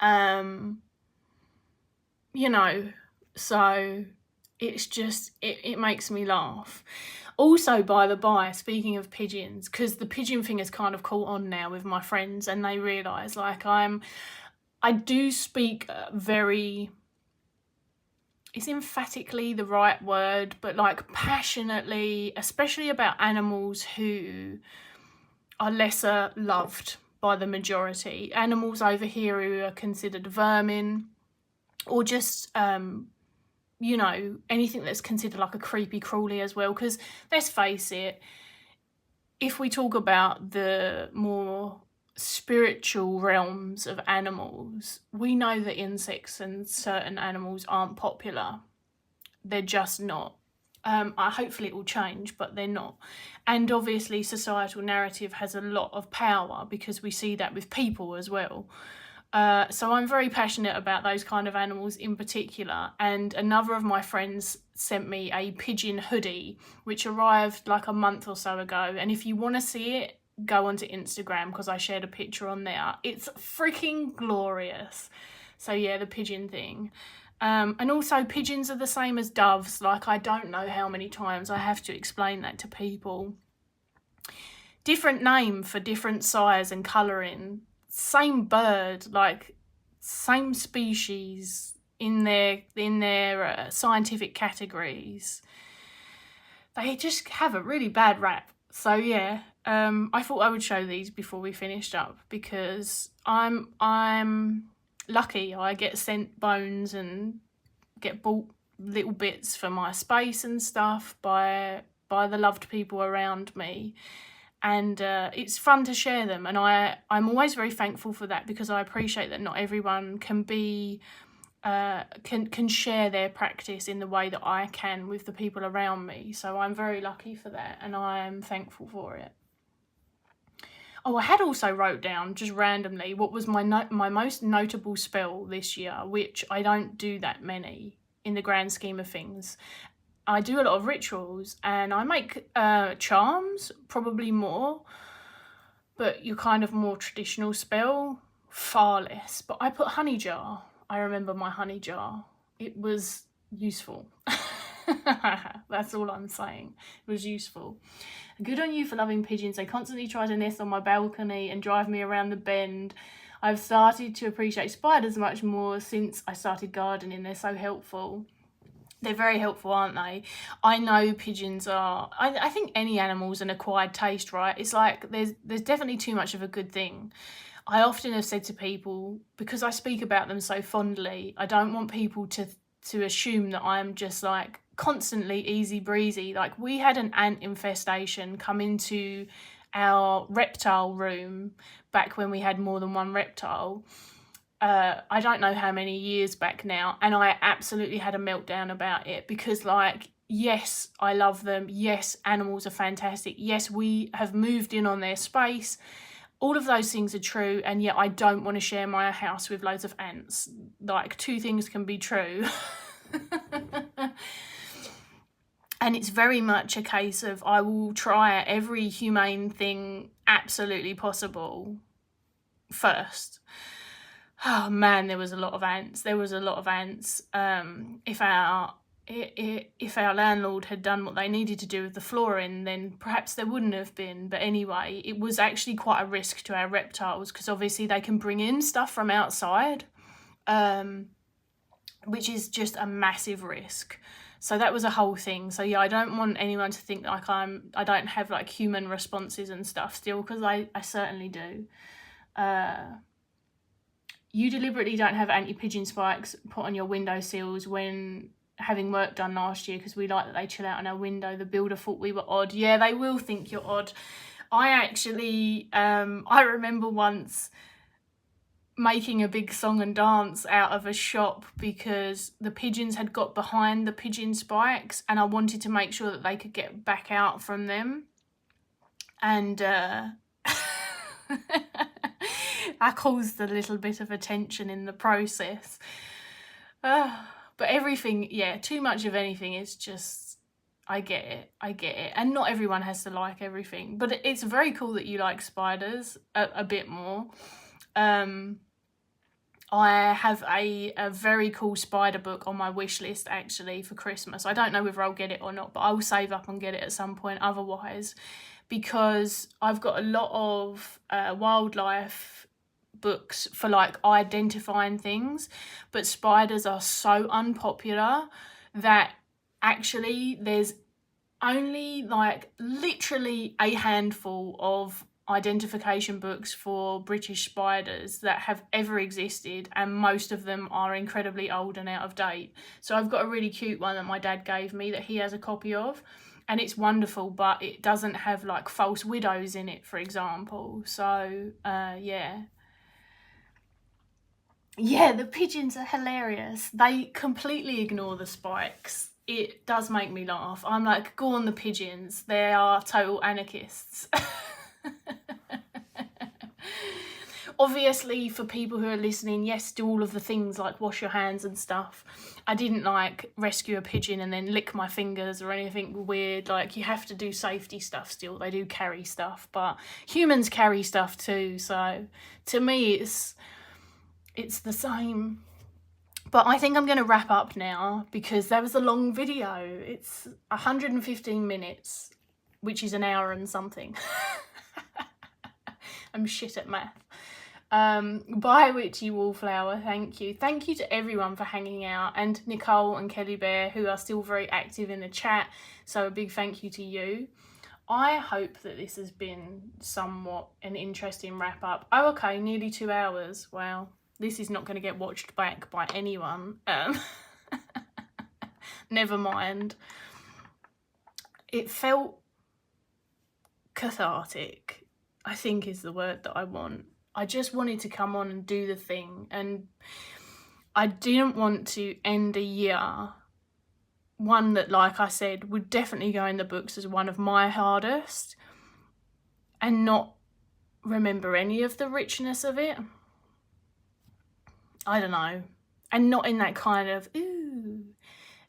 You know, so it's just, it makes me laugh. Also, by the by, speaking of pigeons, because the pigeon thing has kind of caught on now with my friends, and they realise like I do speak very is emphatically the right word, but like passionately, especially about animals who are lesser loved by the majority. Animals over here who are considered vermin, or just, you know, anything that's considered like a creepy crawly as well. Because let's face it, if we talk about the more spiritual realms of animals, we know that insects and certain animals aren't popular. They're just not. Hopefully it will change, but they're not. And obviously societal narrative has a lot of power, because we see that with people as well. So I'm very passionate about those kind of animals in particular. And another of my friends sent me a pigeon hoodie, which arrived like a month or so ago. And if you want to see it, go onto Instagram, because I shared a picture on there. It's freaking glorious. So yeah, the pigeon thing. And also pigeons are the same as doves. Like, I don't know how many times I have to explain that to people. Different name for different size and colouring. Same bird, like same species in their scientific categories. They just have a really bad rap. So yeah, I thought I would show these before we finished up, because I'm lucky. I get sent bones and get bought little bits for my space and stuff by the loved people around me. And it's fun to share them, and I'm always very thankful for that, because I appreciate that not everyone can be can share their practice in the way that I can with the people around me. So I'm very lucky for that, and I'm thankful for it. Oh, I had also wrote down just randomly what was my most notable spell this year, which I don't do that many in the grand scheme of things. I do a lot of rituals, and I make charms, probably more, but your kind of more traditional spell, far less. But I put honey jar. I remember my honey jar. It was useful. That's all I'm saying. It was useful. Good on you for loving pigeons. They constantly try to nest on my balcony and drive me around the bend. I've started to appreciate spiders much more since I started gardening. They're so helpful. They're very helpful, aren't they? I know pigeons are... I think any animal's an acquired taste, right? It's like there's definitely too much of a good thing. I often have said to people, because I speak about them so fondly, I don't want people to assume that I'm just like constantly easy breezy. Like, we had an ant infestation come into our reptile room back when we had more than one reptile. I don't know how many years back now, and I absolutely had a meltdown about it, because like, yes, I love them, yes, animals are fantastic, yes, we have moved in on their space, all of those things are true, and yet I don't want to share my house with loads of ants. Like, two things can be true. And it's very much a case of I will try every humane thing absolutely possible first. Oh man, there was a lot of ants. If our landlord had done what they needed to do with the flooring, then perhaps there wouldn't have been. But anyway, it was actually quite a risk to our reptiles, because obviously they can bring in stuff from outside, which is just a massive risk. So that was a whole thing. So yeah, I don't want anyone to think like I don't have like human responses and stuff still, because I certainly do. You deliberately don't have anti-pigeon spikes put on your windowsills when having work done last year, because we like that they chill out on our window. The builder thought we were odd. Yeah, they will think you're odd. I actually, I remember once making a big song and dance out of a shop because the pigeons had got behind the pigeon spikes, and I wanted to make sure that they could get back out from them. And I caused a little bit of attention in the process. But everything, yeah, too much of anything is just, I get it. And not everyone has to like everything, but it's very cool that you like spiders a bit more. I have a very cool spider book on my wish list actually for Christmas. I don't know whether I'll get it or not, but I will save up and get it at some point otherwise, because I've got a lot of wildlife books for like identifying things, but spiders are so unpopular that actually there's only like literally a handful of identification books for British spiders that have ever existed, and most of them are incredibly old and out of date. So I've got a really cute one that my dad gave me that he has a copy of, and it's wonderful, but it doesn't have like false widows in it, for example. So yeah, the pigeons are hilarious. They completely ignore the spikes. It does make me laugh. I'm like, go on the pigeons, they are total anarchists. Obviously, for people who are listening, yes, do all of the things like wash your hands and stuff. I didn't like rescue a pigeon and then lick my fingers or anything weird. Like, you have to do safety stuff still. They do carry stuff, but humans carry stuff too. So to me, it's the same. But I think I'm going to wrap up now because that was a long video. It's 115 minutes, which is an hour and something. I'm shit at math. 𝗫𝘁𝗺𝗃𝗃, thank you. Thank you to everyone for hanging out, and Nicole and 𝗫𝗿𝗄𝗃, who are still very active in the chat. So a big thank you to you. I hope that this has been somewhat an interesting wrap up. Oh, okay, nearly 2 hours. Wow. This is not going to get watched back by anyone. Never mind. It felt cathartic, I think is the word that I want. I just wanted to come on and do the thing, and I didn't want to end a year, one that, like I said, would definitely go in the books as one of my hardest, and not remember any of the richness of it. I don't know. And not in that kind of, ooh,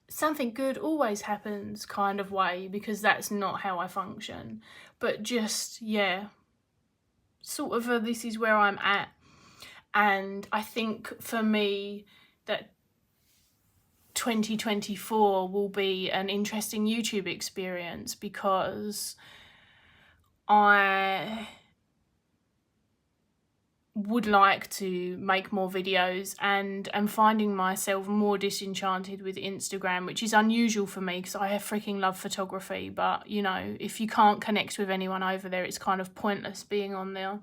something good always happens kind of way, because that's not how I function. But just, yeah, sort of a, this is where I'm at. And I think for me that 2024 will be an interesting YouTube experience, because I would like to make more videos, and am finding myself more disenchanted with Instagram, which is unusual for me because I freaking love photography. But, you know, if you can't connect with anyone over there, it's kind of pointless being on there.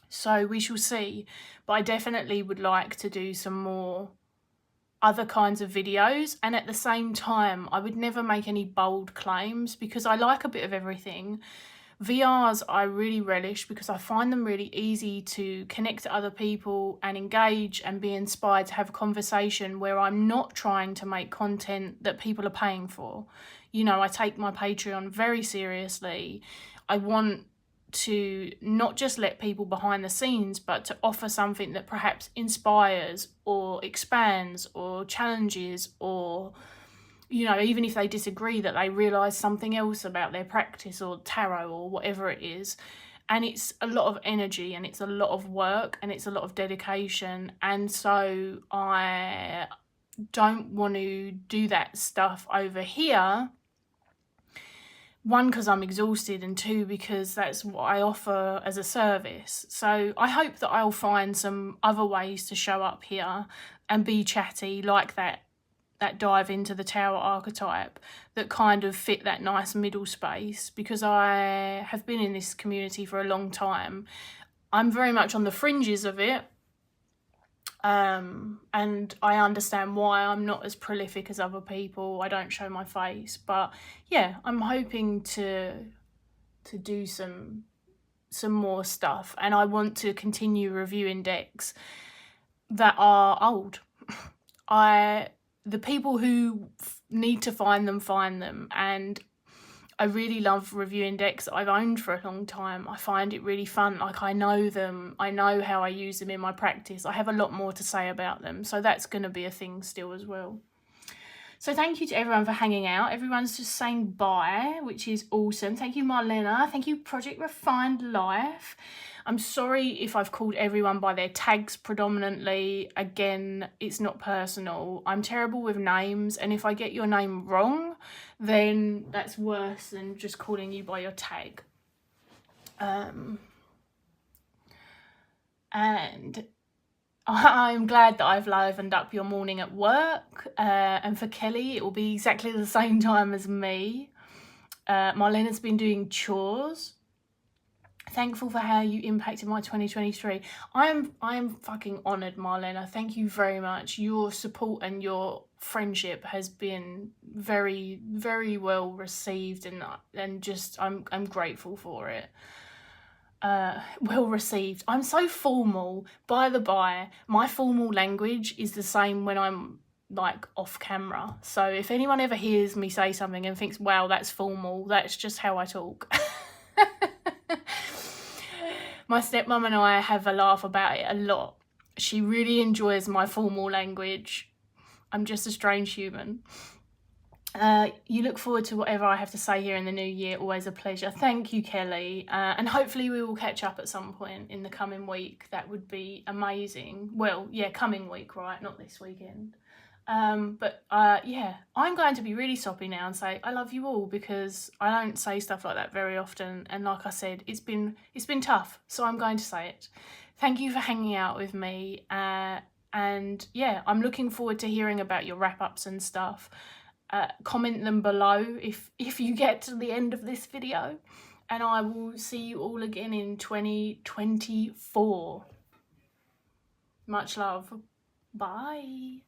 So we shall see. But I definitely would like to do some more other kinds of videos, and at the same time I would never make any bold claims because I like a bit of everything. VRs I really relish because I find them really easy to connect to other people and engage and be inspired to have a conversation where I'm not trying to make content that people are paying for. You know, I take my Patreon very seriously. I want to not just let people behind the scenes, but to offer something that perhaps inspires or expands or challenges, or, you know, even if they disagree, that they realise something else about their practice or tarot or whatever it is. And it's a lot of energy, and it's a lot of work, and it's a lot of dedication. And so I don't want to do that stuff over here. One, because I'm exhausted, and two, because that's what I offer as a service. So I hope that I'll find some other ways to show up here and be chatty, like that dive into the tower archetype, that kind of fit that nice middle space, because I have been in this community for a long time. I'm very much on the fringes of it, and I understand why I'm not as prolific as other people. I don't show my face, but yeah, I'm hoping to do some more stuff, and I want to continue reviewing decks that are old. The people who need to find them, and I really love reviewing decks that I've owned for a long time. I find it really fun. Like, I know them, I know how I use them in my practice. I have a lot more to say about them, so that's going to be a thing still as well. So thank you to everyone for hanging out. Everyone's just saying bye, which is awesome. Thank you, Marlena. Thank you, Project Refined Life. I'm sorry if I've called everyone by their tags predominantly. Again, it's not personal. I'm terrible with names, and if I get your name wrong, then that's worse than just calling you by your tag. And I'm glad that I've livened up your morning at work. And for Kelly, it will be exactly the same time as me. Marlena's been doing chores. Thankful for how you impacted my 2023. I'm fucking honoured, Marlena. Thank you very much. Your support and your friendship has been very, very well received, and just I'm grateful for it. Well received. I'm so formal. By the by, my formal language is the same when I'm like off camera. So if anyone ever hears me say something and thinks, wow, that's formal, that's just how I talk. My stepmom and I have a laugh about it a lot. She really enjoys my formal language. I'm just a strange human. You look forward to whatever I have to say here in the new year. Always a pleasure. Thank you, Kelly. And hopefully we will catch up at some point in the coming week. That would be amazing. Well, yeah, coming week, right? Not this weekend. Yeah, I'm going to be really soppy now and say I love you all, because I don't say stuff like that very often, and like I said, it's been tough, so I'm going to say it. Thank you for hanging out with me, and yeah, I'm looking forward to hearing about your wrap-ups and stuff. Comment them below if you get to the end of this video, and I will see you all again in 2024. Much love. Bye.